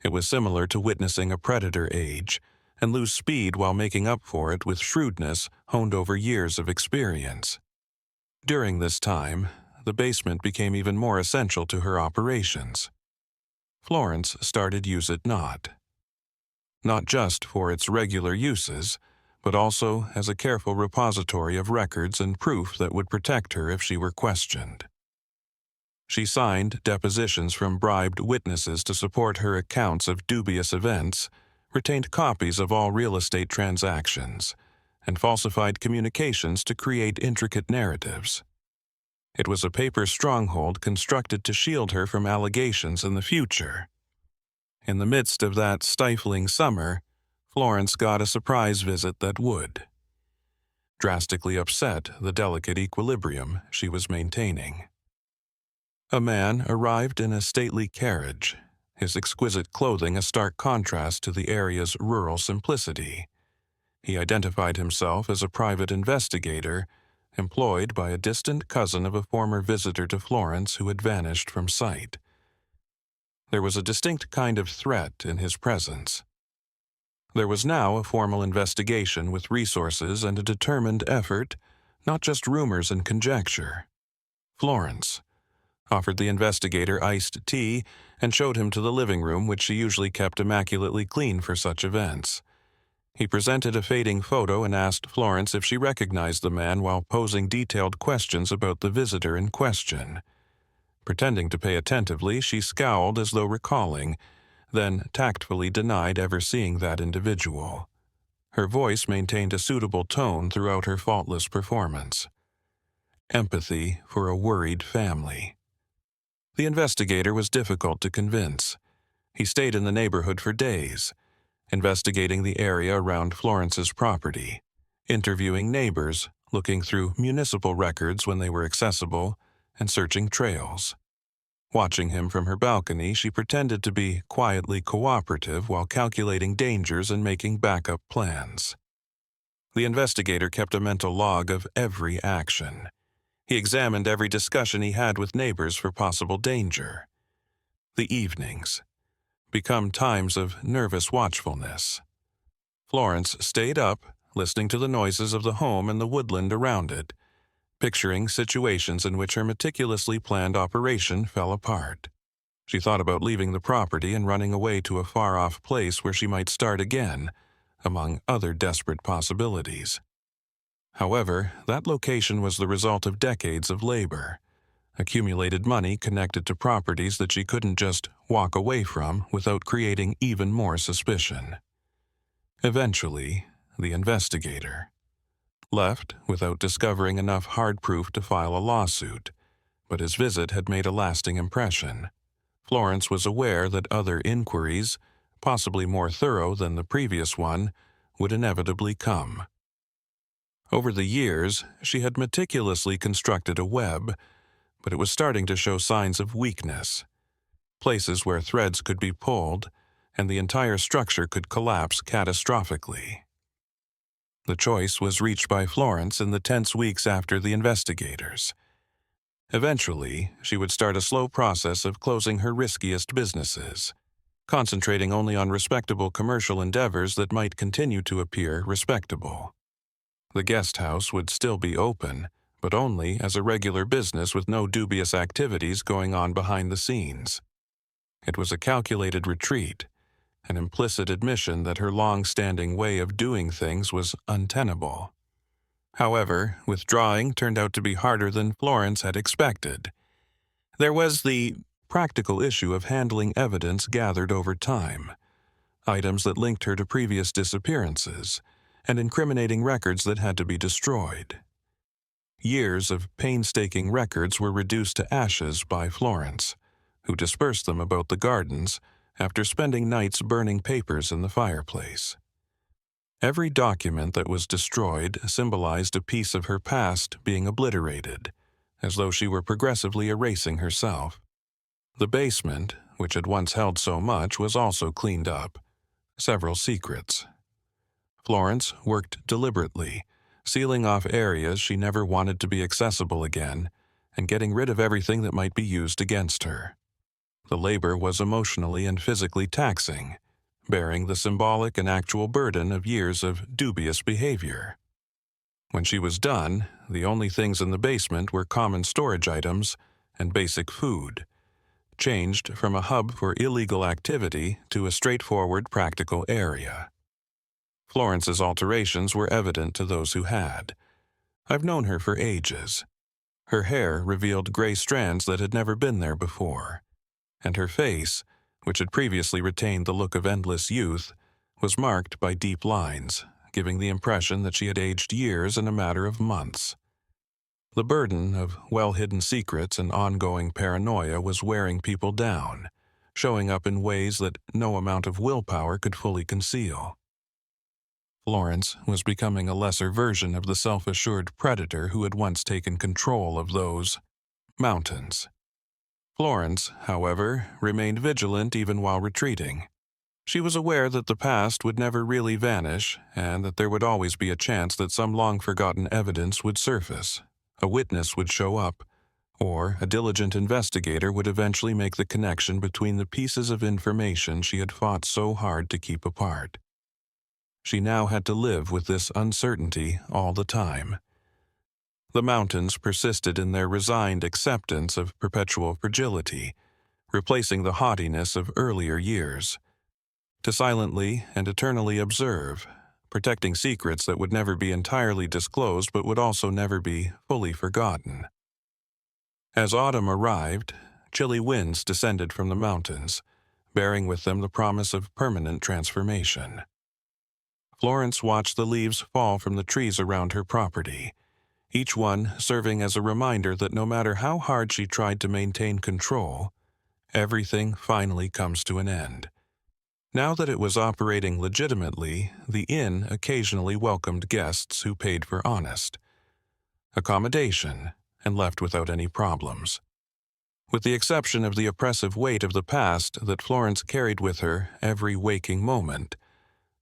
It was similar to witnessing a predator age and lose speed while making up for it with shrewdness honed over years of experience. During this time, the basement became even more essential to her operations. Florence started Use It Not just for its regular uses, but also as a careful repository of records and proof that would protect her if she were questioned. She signed depositions from bribed witnesses to support her accounts of dubious events, retained copies of all real estate transactions, and falsified communications to create intricate narratives. It was a paper stronghold constructed to shield her from allegations in the future. In the midst of that stifling summer, Florence got a surprise visit that would drastically upset the delicate equilibrium she was maintaining. A man arrived in a stately carriage, his exquisite clothing a stark contrast to the area's rural simplicity. He identified himself as a private investigator, employed by a distant cousin of a former visitor to Florence who had vanished from sight. There was a distinct kind of threat in his presence. There was now a formal investigation with resources and a determined effort, not just rumors and conjecture. Florence offered the investigator iced tea and showed him to the living room, which she usually kept immaculately clean for such events. He presented a fading photo and asked Florence if she recognized the man while posing detailed questions about the visitor in question. Pretending to pay attentively, she scowled as though recalling, then tactfully denied ever seeing that individual. Her voice maintained a suitable tone throughout her faultless performance. Empathy for a worried family. The investigator was difficult to convince. He stayed in the neighborhood for days, investigating the area around Florence's property, interviewing neighbors, looking through municipal records when they were accessible, and searching trails. Watching him from her balcony, she pretended to be quietly cooperative while calculating dangers and making backup plans. The investigator kept a mental log of every action. He examined every discussion he had with neighbors for possible danger. The evenings become times of nervous watchfulness. Florence stayed up, listening to the noises of the home and the woodland around it, picturing situations in which her meticulously planned operation fell apart. She thought about leaving the property and running away to a far-off place where she might start again, among other desperate possibilities. However, that location was the result of decades of labor, accumulated money connected to properties that she couldn't just walk away from without creating even more suspicion. Eventually, the investigator left without discovering enough hard proof to file a lawsuit, but his visit had made a lasting impression. Florence was aware that other inquiries, possibly more thorough than the previous one, would inevitably come. Over the years, she had meticulously constructed a web, but it was starting to show signs of weakness. Places where threads could be pulled, and the entire structure could collapse catastrophically. The choice was reached by Florence in the tense weeks after the investigators. Eventually, she would start a slow process of closing her riskiest businesses, concentrating only on respectable commercial endeavors that might continue to appear respectable. The guest house would still be open, but only as a regular business with no dubious activities going on behind the scenes. It was a calculated retreat, an implicit admission that her long-standing way of doing things was untenable. However, withdrawing turned out to be harder than Florence had expected. There was the practical issue of handling evidence gathered over time, items that linked her to previous disappearances, and incriminating records that had to be destroyed. Years of painstaking records were reduced to ashes by Florence, who dispersed them about the gardens after spending nights burning papers in the fireplace. Every document that was destroyed symbolized a piece of her past being obliterated, as though she were progressively erasing herself. The basement, which had once held so much, was also cleaned up. Several secrets. Florence worked deliberately, sealing off areas she never wanted to be accessible again, and getting rid of everything that might be used against her. The labor was emotionally and physically taxing, bearing the symbolic and actual burden of years of dubious behavior. When she was done, the only things in the basement were common storage items and basic food, changed from a hub for illegal activity to a straightforward practical area. Florence's alterations were evident to those who had. I've known her for ages. Her hair revealed gray strands that had never been there before, and her face, which had previously retained the look of endless youth, was marked by deep lines, giving the impression that she had aged years in a matter of months. The burden of well-hidden secrets and ongoing paranoia was wearing people down, showing up in ways that no amount of willpower could fully conceal. Florence was becoming a lesser version of the self-assured predator who had once taken control of those mountains. Florence, however, remained vigilant even while retreating. She was aware that the past would never really vanish and that there would always be a chance that some long-forgotten evidence would surface, a witness would show up, or a diligent investigator would eventually make the connection between the pieces of information she had fought so hard to keep apart. She now had to live with this uncertainty all the time. The mountains persisted in their resigned acceptance of perpetual fragility, replacing the haughtiness of earlier years. To silently and eternally observe, protecting secrets that would never be entirely disclosed but would also never be fully forgotten. As autumn arrived, chilly winds descended from the mountains, bearing with them the promise of permanent transformation. Florence watched the leaves fall from the trees around her property, each one serving as a reminder that no matter how hard she tried to maintain control, everything finally comes to an end. Now that it was operating legitimately, the inn occasionally welcomed guests who paid for honest accommodation and left without any problems. With the exception of the oppressive weight of the past that Florence carried with her every waking moment,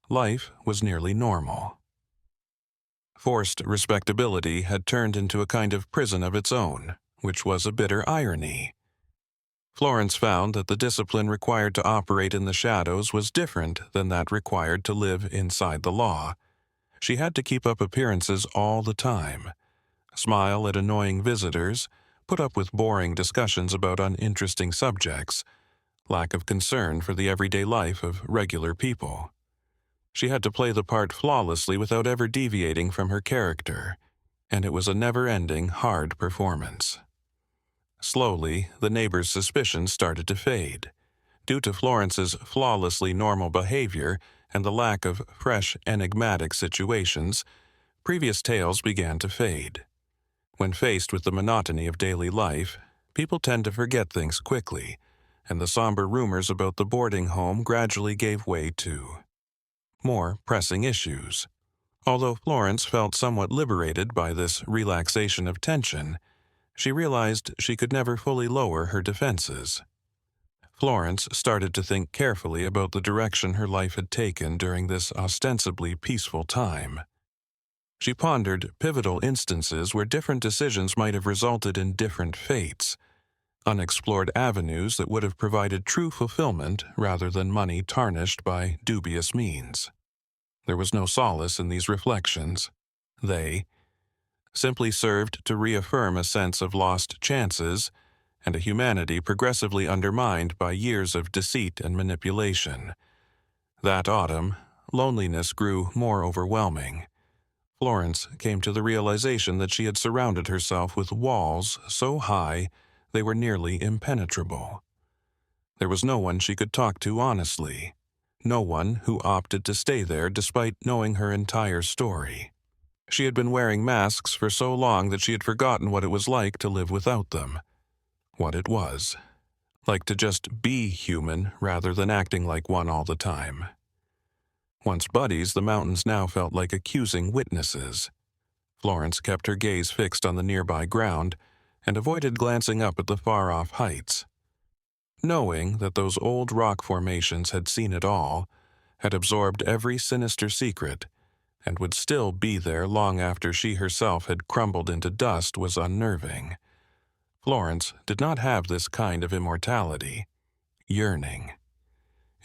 life was nearly normal. Forced respectability had turned into a kind of prison of its own, which was a bitter irony. Florence found that the discipline required to operate in the shadows was different than that required to live inside the law. She had to keep up appearances all the time, smile at annoying visitors, put up with boring discussions about uninteresting subjects, lack of concern for the everyday life of regular people. She had to play the part flawlessly without ever deviating from her character, and it was a never-ending, hard performance. Slowly, the neighbors' suspicions started to fade. Due to Florence's flawlessly normal behavior and the lack of fresh, enigmatic situations, previous tales began to fade. When faced with the monotony of daily life, people tend to forget things quickly, and the somber rumors about the boarding home gradually gave way to more pressing issues. Although Florence felt somewhat liberated by this relaxation of tension, she realized she could never fully lower her defenses. Florence started to think carefully about the direction her life had taken during this ostensibly peaceful time. She pondered pivotal instances where different decisions might have resulted in different fates, unexplored avenues that would have provided true fulfillment rather than money tarnished by dubious means. There was no solace in these reflections. They simply served to reaffirm a sense of lost chances and a humanity progressively undermined by years of deceit and manipulation. That autumn, loneliness grew more overwhelming. Florence came to the realization that she had surrounded herself with walls so high they were nearly impenetrable. There was no one she could talk to honestly, no one who opted to stay there despite knowing her entire story. She had been wearing masks for so long that she had forgotten what it was like to live without them. What it was. Like to just be human rather than acting like one all the time. Once buddies, the mountains now felt like accusing witnesses. Florence kept her gaze fixed on the nearby ground and avoided glancing up at the far-off heights. Knowing that those old rock formations had seen it all, had absorbed every sinister secret, and would still be there long after she herself had crumbled into dust was unnerving. Florence did not have this kind of immortality. Yearning.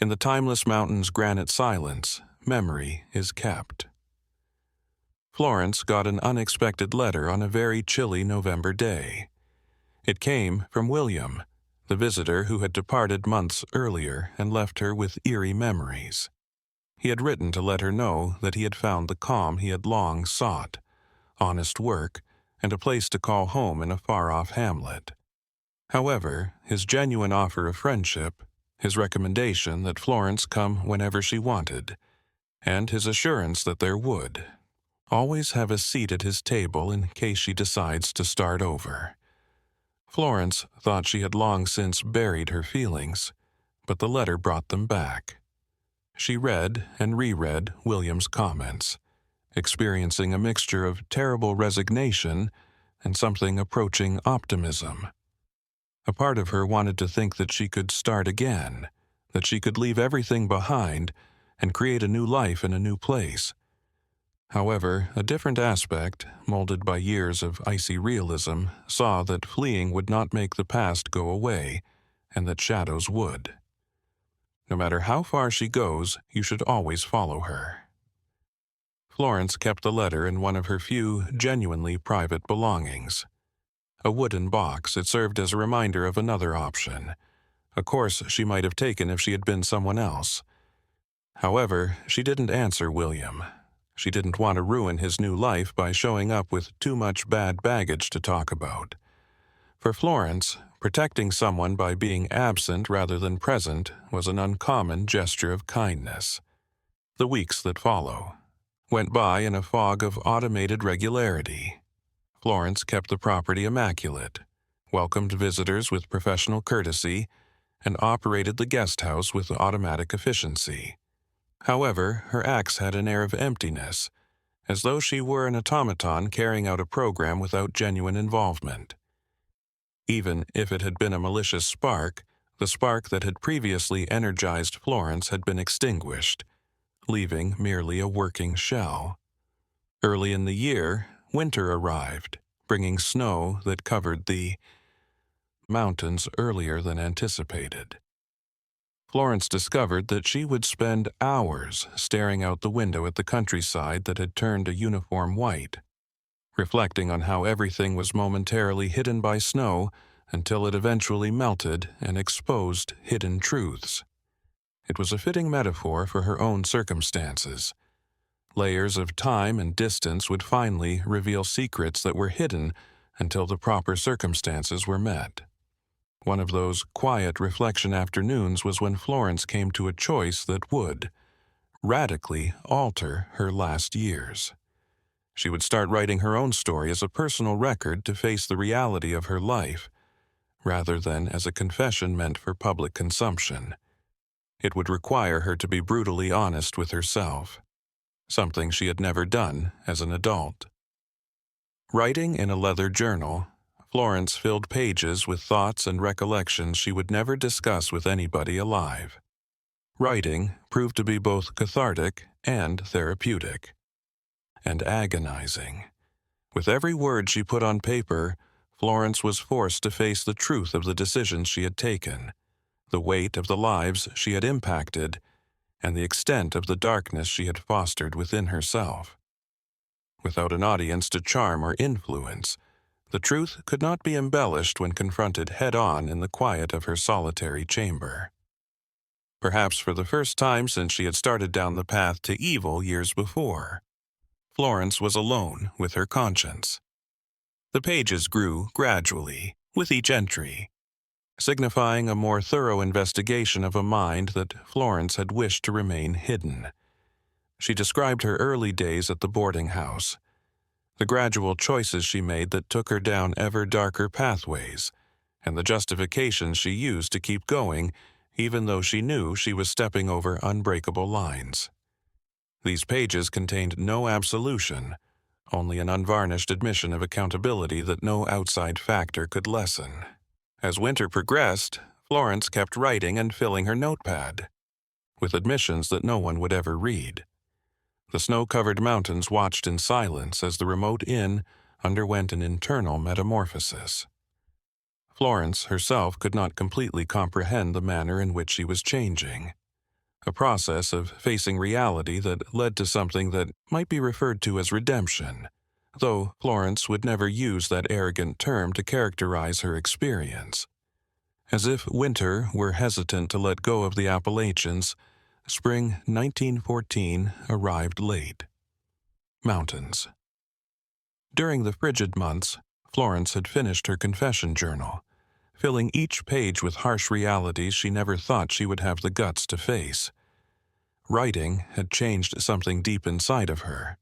In the timeless mountain's granite silence, memory is kept. Florence got an unexpected letter on a very chilly November day. It came from William, the visitor who had departed months earlier and left her with eerie memories. He had written to let her know that he had found the calm he had long sought, honest work, and a place to call home in a far-off hamlet. However, his genuine offer of friendship, his recommendation that Florence come whenever she wanted, and his assurance that there would always have a seat at his table in case she decides to start over. Florence thought she had long since buried her feelings, but the letter brought them back. She read and reread William's comments, experiencing a mixture of terrible resignation and something approaching optimism. A part of her wanted to think that she could start again, that she could leave everything behind and create a new life in a new place. However, a different aspect, molded by years of icy realism, saw that fleeing would not make the past go away, and that shadows would. No matter how far she goes, you should always follow her. Florence kept the letter in one of her few genuinely private belongings. A wooden box, it served as a reminder of another option, a course she might have taken if she had been someone else. However, she didn't answer William. She didn't want to ruin his new life by showing up with too much bad baggage to talk about. For Florence, protecting someone by being absent rather than present was an uncommon gesture of kindness. The weeks that follow went by in a fog of automated regularity. Florence kept the property immaculate, welcomed visitors with professional courtesy, and operated the guest house with automatic efficiency. However, her acts had an air of emptiness, as though she were an automaton carrying out a program without genuine involvement. Even if it had been a malicious spark, the spark that had previously energized Florence had been extinguished, leaving merely a working shell. Early in the year, winter arrived, bringing snow that covered the mountains earlier than anticipated. Florence discovered that she would spend hours staring out the window at the countryside that had turned a uniform white, reflecting on how everything was momentarily hidden by snow until it eventually melted and exposed hidden truths. It was a fitting metaphor for her own circumstances. Layers of time and distance would finally reveal secrets that were hidden until the proper circumstances were met. One of those quiet reflection afternoons was when Florence came to a choice that would radically alter her last years. She would start writing her own story as a personal record to face the reality of her life, rather than as a confession meant for public consumption. It would require her to be brutally honest with herself, something she had never done as an adult. Writing in a leather journal, Florence filled pages with thoughts and recollections she would never discuss with anybody alive. Writing proved to be both cathartic and therapeutic, and agonizing. With every word she put on paper, Florence was forced to face the truth of the decisions she had taken, the weight of the lives she had impacted, and the extent of the darkness she had fostered within herself. Without an audience to charm or influence, the truth could not be embellished when confronted head-on in the quiet of her solitary chamber. perhaps for the first time since she had started down the path to evil years before. Florence was alone with her conscience. The pages grew gradually, with each entry, signifying a more thorough investigation of a mind that Florence had wished to remain hidden. She described her early days at the boarding house, the gradual choices she made that took her down ever darker pathways, and the justifications she used to keep going, even though she knew she was stepping over unbreakable lines. These pages contained no absolution, only an unvarnished admission of accountability that no outside factor could lessen. As winter progressed, Florence kept writing and filling her notepad, with admissions that no one would ever read. The snow-covered mountains watched in silence as the remote inn underwent an internal metamorphosis. Florence herself could not completely comprehend the manner in which she was changing, a process of facing reality that led to something that might be referred to as redemption, though Florence would never use that arrogant term to characterize her experience. As if winter were hesitant to let go of the Appalachians, spring 1914 arrived late. Mountains. During the frigid months, Florence had finished her confession journal, filling each page with harsh realities she never thought she would have the guts to face. Writing had changed something deep inside of her.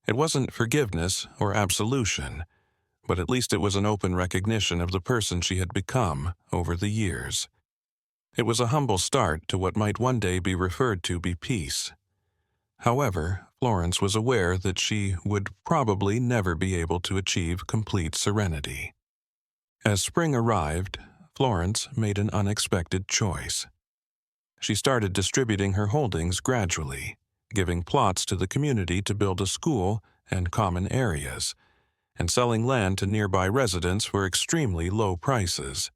It wasn't forgiveness or absolution, but at least it was an open recognition of the person she had become over the years. It was a humble start to what might one day be referred to be peace. However, Florence was aware that she would probably never be able to achieve complete serenity. As spring arrived, Florence made an unexpected choice. She started distributing her holdings gradually, giving plots to the community to build a school and common areas, and selling land to nearby residents for extremely low prices.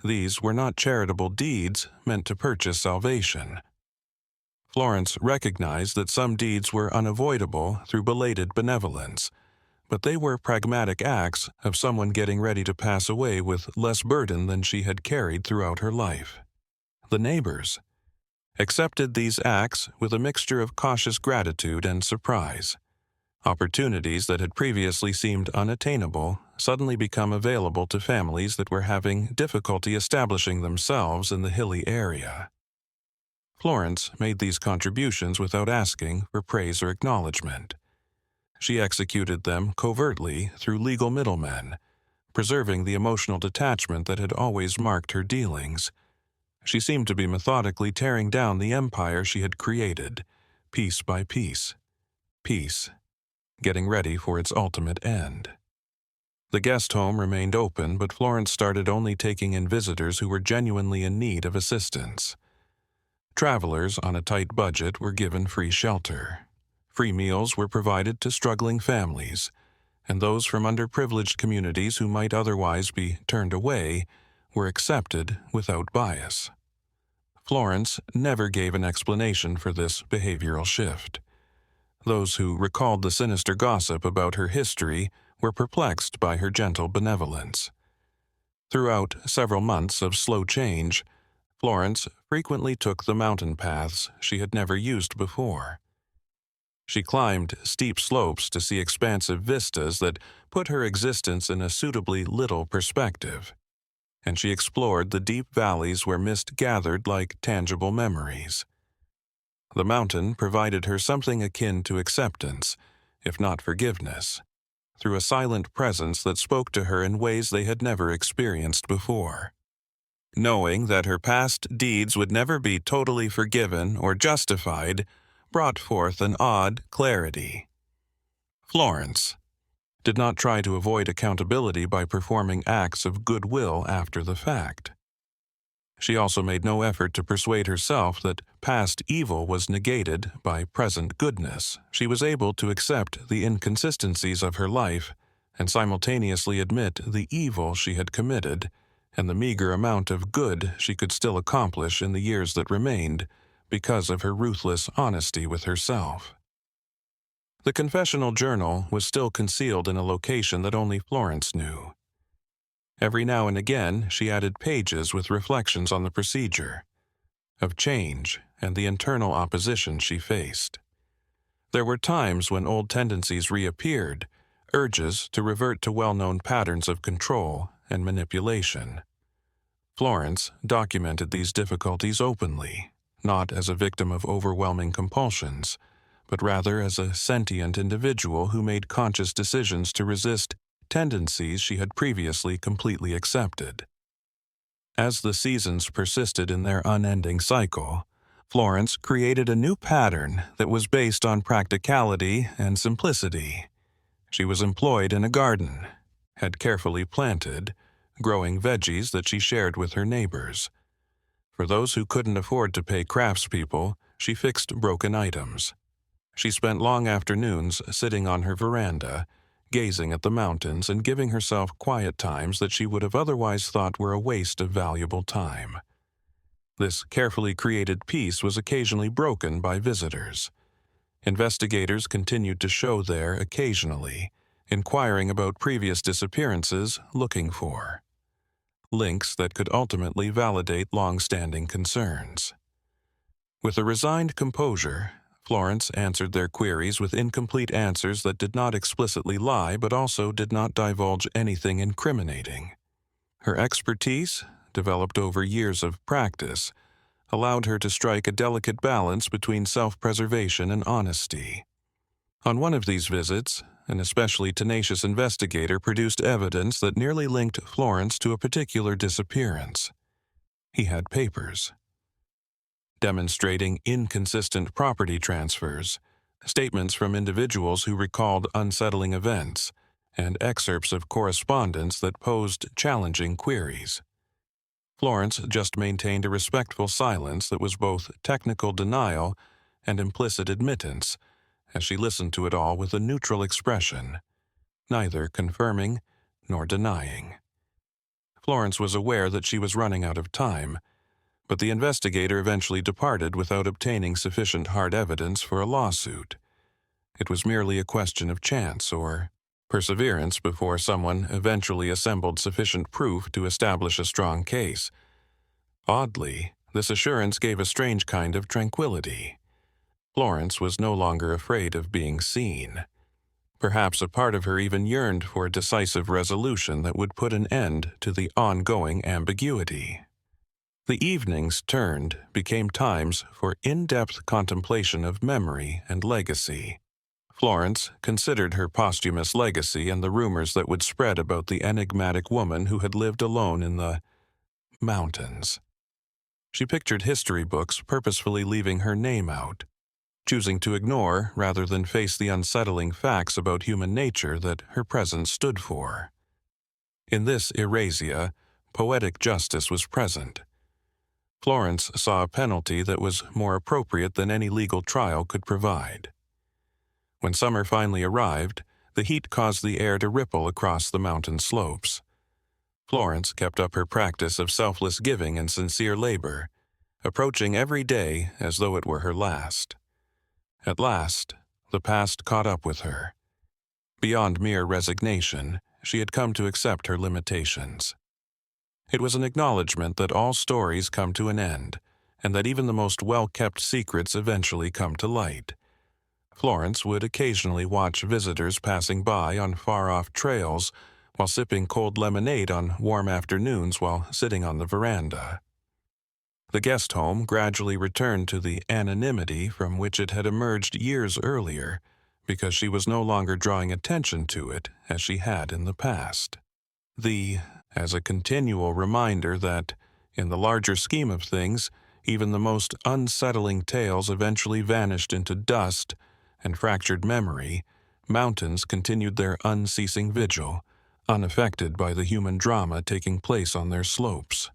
These were not charitable deeds meant to purchase salvation. Florence recognized that some deeds were unavoidable through belated benevolence, but they were pragmatic acts of someone getting ready to pass away with less burden than she had carried throughout her life. The neighbors accepted these acts with a mixture of cautious gratitude and surprise. Opportunities that had previously seemed unattainable suddenly become available to families that were having difficulty establishing themselves in the hilly area. Florence made these contributions without asking for praise or acknowledgement. She executed them covertly through legal middlemen, preserving the emotional detachment that had always marked her dealings. She seemed to be methodically tearing down the empire she had created, piece by piece, getting ready for its ultimate end. The guest home remained open, but Florence started only taking in visitors who were genuinely in need of assistance. Travelers on a tight budget were given free shelter. Free meals were provided to struggling families, and those from underprivileged communities who might otherwise be turned away were accepted without bias. Florence never gave an explanation for this behavioral shift. Those who recalled the sinister gossip about her history were perplexed by her gentle benevolence. Throughout several months of slow change, Florence frequently took the mountain paths she had never used before. She climbed steep slopes to see expansive vistas that put her existence in a suitably little perspective, and she explored the deep valleys where mist gathered like tangible memories. The mountain provided her something akin to acceptance, if not forgiveness, through a silent presence that spoke to her in ways they had never experienced before. Knowing that her past deeds would never be totally forgiven or justified brought forth an odd clarity. Florence did not try to avoid accountability by performing acts of goodwill after the fact. She also made no effort to persuade herself that past evil was negated by present goodness. She was able to accept the inconsistencies of her life and simultaneously admit the evil she had committed and the meager amount of good she could still accomplish in the years that remained because of her ruthless honesty with herself. The confessional journal was still concealed in a location that only Florence knew. Every now and again, she added pages with reflections on the procedure, of change and the internal opposition she faced. There were times when old tendencies reappeared, urges to revert to well-known patterns of control and manipulation. Florence documented these difficulties openly, not as a victim of overwhelming compulsions, but rather as a sentient individual who made conscious decisions to resist tendencies she had previously completely accepted. As the seasons persisted in their unending cycle, Florence created a new pattern that was based on practicality and simplicity. She was employed in a garden, had carefully planted, growing veggies that she shared with her neighbors. For those who couldn't afford to pay craftspeople, she fixed broken items. She spent long afternoons sitting on her veranda, gazing at the mountains and giving herself quiet times that she would have otherwise thought were a waste of valuable time. This carefully created peace was occasionally broken by visitors. Investigators continued to show there occasionally, inquiring about previous disappearances, looking for links that could ultimately validate long-standing concerns. With a resigned composure, Florence answered their queries with incomplete answers that did not explicitly lie but also did not divulge anything incriminating. Her expertise, developed over years of practice, allowed her to strike a delicate balance between self-preservation and honesty. On one of these visits, an especially tenacious investigator produced evidence that nearly linked Florence to a particular disappearance. He had papers demonstrating inconsistent property transfers, statements from individuals who recalled unsettling events, and excerpts of correspondence that posed challenging queries. Florence just maintained a respectful silence that was both technical denial and implicit admittance, as she listened to it all with a neutral expression, neither confirming nor denying. Florence was aware that she was running out of time, but the investigator eventually departed without obtaining sufficient hard evidence for a lawsuit. It was merely a question of chance or perseverance before someone eventually assembled sufficient proof to establish a strong case. Oddly, this assurance gave a strange kind of tranquility. Florence was no longer afraid of being seen. Perhaps a part of her even yearned for a decisive resolution that would put an end to the ongoing ambiguity. The evenings became times for in-depth contemplation of memory and legacy. Florence considered her posthumous legacy and the rumors that would spread about the enigmatic woman who had lived alone in the mountains. She pictured history books purposefully leaving her name out, choosing to ignore rather than face the unsettling facts about human nature that her presence stood for. In this erasure, poetic justice was present. Florence saw a penalty that was more appropriate than any legal trial could provide. When summer finally arrived, the heat caused the air to ripple across the mountain slopes. Florence kept up her practice of selfless giving and sincere labor, approaching every day as though it were her last. At last, the past caught up with her. Beyond mere resignation, she had come to accept her limitations. It was an acknowledgement that all stories come to an end, and that even the most well-kept secrets eventually come to light. Florence would occasionally watch visitors passing by on far-off trails while sipping cold lemonade on warm afternoons while sitting on the veranda. The guest home gradually returned to the anonymity from which it had emerged years earlier, because she was no longer drawing attention to it as she had in the past. As a continual reminder that, in the larger scheme of things, even the most unsettling tales eventually vanished into dust and fractured memory, mountains continued their unceasing vigil, unaffected by the human drama taking place on their slopes.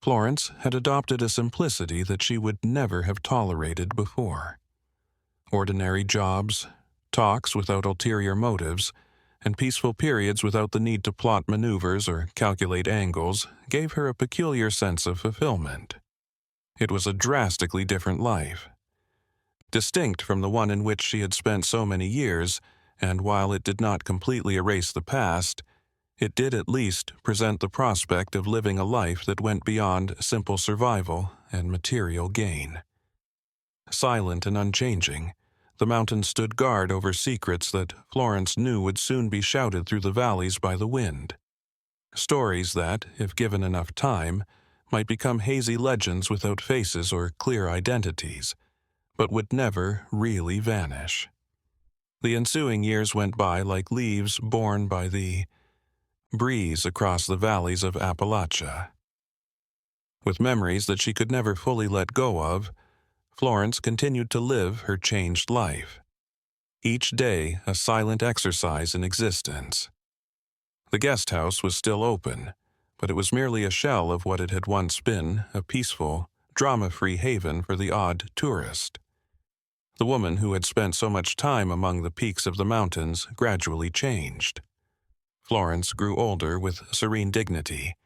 Florence had adopted a simplicity that she would never have tolerated before. Ordinary jobs, talks without ulterior motives, and peaceful periods without the need to plot maneuvers or calculate angles gave her a peculiar sense of fulfillment. It was a drastically different life. Distinct from the one in which she had spent so many years, and while it did not completely erase the past, it did at least present the prospect of living a life that went beyond simple survival and material gain. Silent and unchanging, the mountains stood guard over secrets that Florence knew would soon be shouted through the valleys by the wind. Stories that, if given enough time, might become hazy legends without faces or clear identities, but would never really vanish. The ensuing years went by like leaves borne by the breeze across the valleys of Appalachia. With memories that she could never fully let go of, Florence continued to live her changed life, each day a silent exercise in existence. The guest house was still open, but it was merely a shell of what it had once been, a peaceful, drama-free haven for the odd tourist. The woman who had spent so much time among the peaks of the mountains gradually changed. Florence grew older with serene dignity,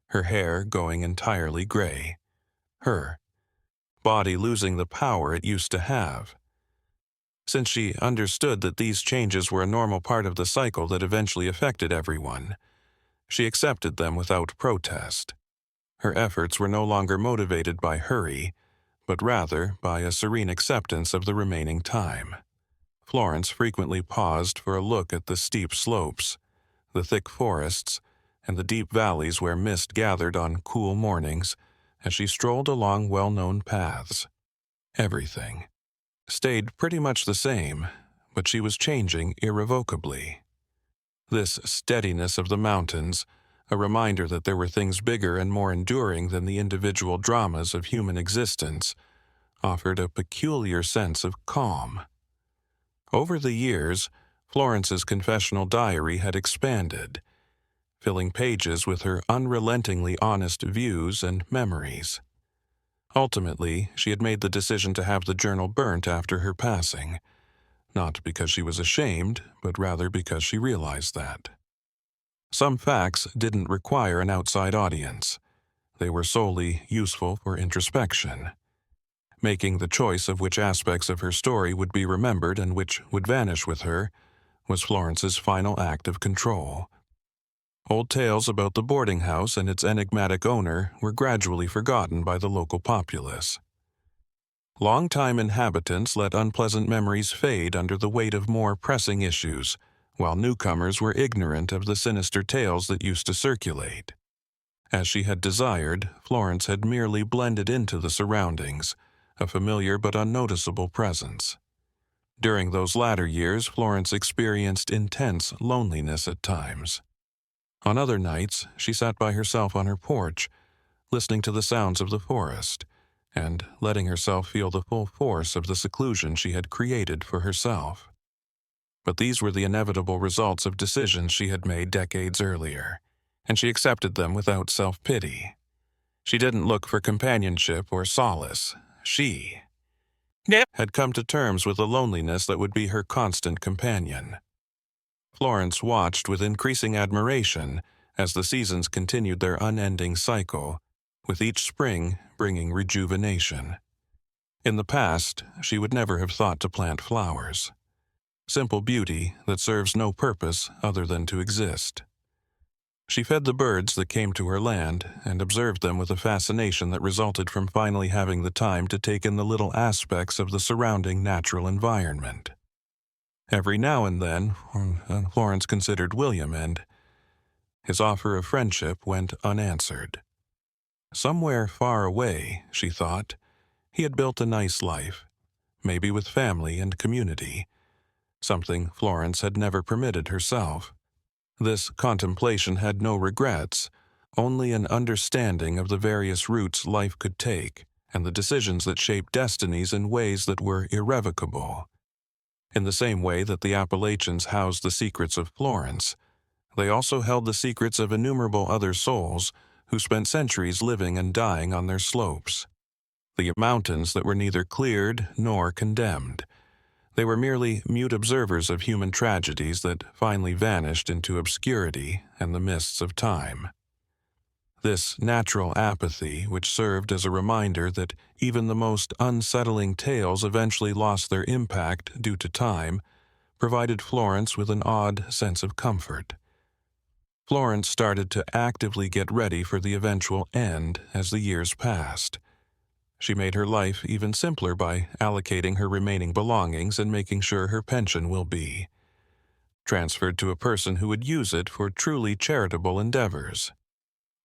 her hair going entirely gray, her body losing the power it used to have. Since she understood that these changes were a normal part of the cycle that eventually affected everyone, she accepted them without protest. Her efforts were no longer motivated by hurry, but rather by a serene acceptance of the remaining time. Florence frequently paused for a look at the steep slopes, the thick forests, and the deep valleys where mist gathered on cool mornings as she strolled along well-known paths. Everything stayed pretty much the same, but she was changing irrevocably. This steadiness of the mountains, a reminder that there were things bigger and more enduring than the individual dramas of human existence, offered a peculiar sense of calm. Over the years, Florence's confessional diary had expanded, filling pages with her unrelentingly honest views and memories. Ultimately, she had made the decision to have the journal burnt after her passing, not because she was ashamed, but rather because she realized that. Some facts didn't require an outside audience. They were solely useful for introspection. Making the choice of which aspects of her story would be remembered and which would vanish with her was Florence's final act of control. Old tales about the boarding house and its enigmatic owner were gradually forgotten by the local populace. Longtime inhabitants let unpleasant memories fade under the weight of more pressing issues, while newcomers were ignorant of the sinister tales that used to circulate. As she had desired, Florence had merely blended into the surroundings, a familiar but unnoticeable presence. During those latter years, Florence experienced intense loneliness at times. On other nights, she sat by herself on her porch, listening to the sounds of the forest, and letting herself feel the full force of the seclusion she had created for herself. But these were the inevitable results of decisions she had made decades earlier, and she accepted them without self-pity. She didn't look for companionship or solace. She had come to terms with a loneliness that would be her constant companion. Florence watched with increasing admiration as the seasons continued their unending cycle, with each spring bringing rejuvenation. In the past, she would never have thought to plant flowers. Simple beauty that serves no purpose other than to exist. She fed the birds that came to her land and observed them with a fascination that resulted from finally having the time to take in the little aspects of the surrounding natural environment. Every now and then, Florence considered William, and his offer of friendship went unanswered. Somewhere far away, she thought, he had built a nice life, maybe with family and community, something Florence had never permitted herself. This contemplation had no regrets, only an understanding of the various routes life could take and the decisions that shaped destinies in ways that were irrevocable. In the same way that the Appalachians housed the secrets of Florence, they also held the secrets of innumerable other souls who spent centuries living and dying on their slopes. The mountains that were neither cleared nor condemned. They were merely mute observers of human tragedies that finally vanished into obscurity and the mists of time. This natural apathy, which served as a reminder that even the most unsettling tales eventually lost their impact due to time, provided Florence with an odd sense of comfort. Florence started to actively get ready for the eventual end as the years passed. She made her life even simpler by allocating her remaining belongings and making sure her pension will be transferred to a person who would use it for truly charitable endeavors.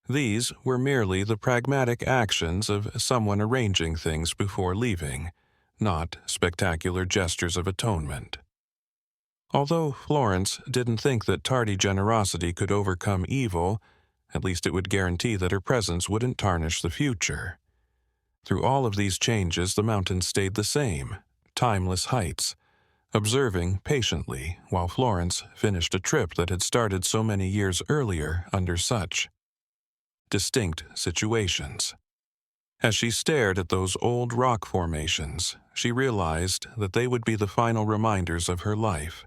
These were merely the pragmatic actions of someone arranging things before leaving, not spectacular gestures of atonement. Although Florence didn't think that tardy generosity could overcome evil, at least it would guarantee that her presence wouldn't tarnish the future. Through all of these changes, the mountains stayed the same, timeless heights, observing patiently while Florence finished a trip that had started so many years earlier under such distinct situations. As she stared at those old rock formations, she realized that they would be the final reminders of her life,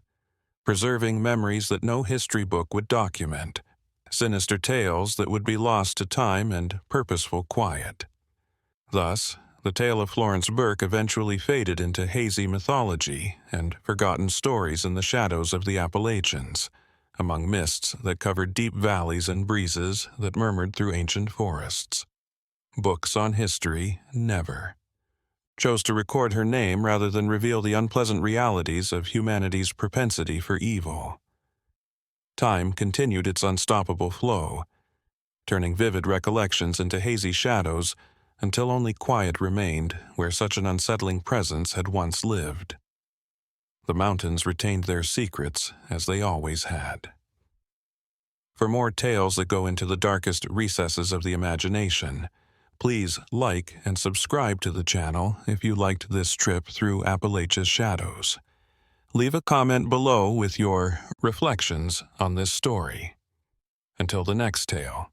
preserving memories that no history book would document, sinister tales that would be lost to time and purposeful quiet. Thus, the tale of Florence Burke eventually faded into hazy mythology and forgotten stories in the shadows of the Appalachians, among mists that covered deep valleys and breezes that murmured through ancient forests. Books on history never chose to record her name rather than reveal the unpleasant realities of humanity's propensity for evil. Time continued its unstoppable flow, turning vivid recollections into hazy shadows until only quiet remained where such an unsettling presence had once lived. The mountains retained their secrets as they always had. For more tales that go into the darkest recesses of the imagination, please like and subscribe to the channel if you liked this trip through Appalachia's shadows. Leave a comment below with your reflections on this story. Until the next tale.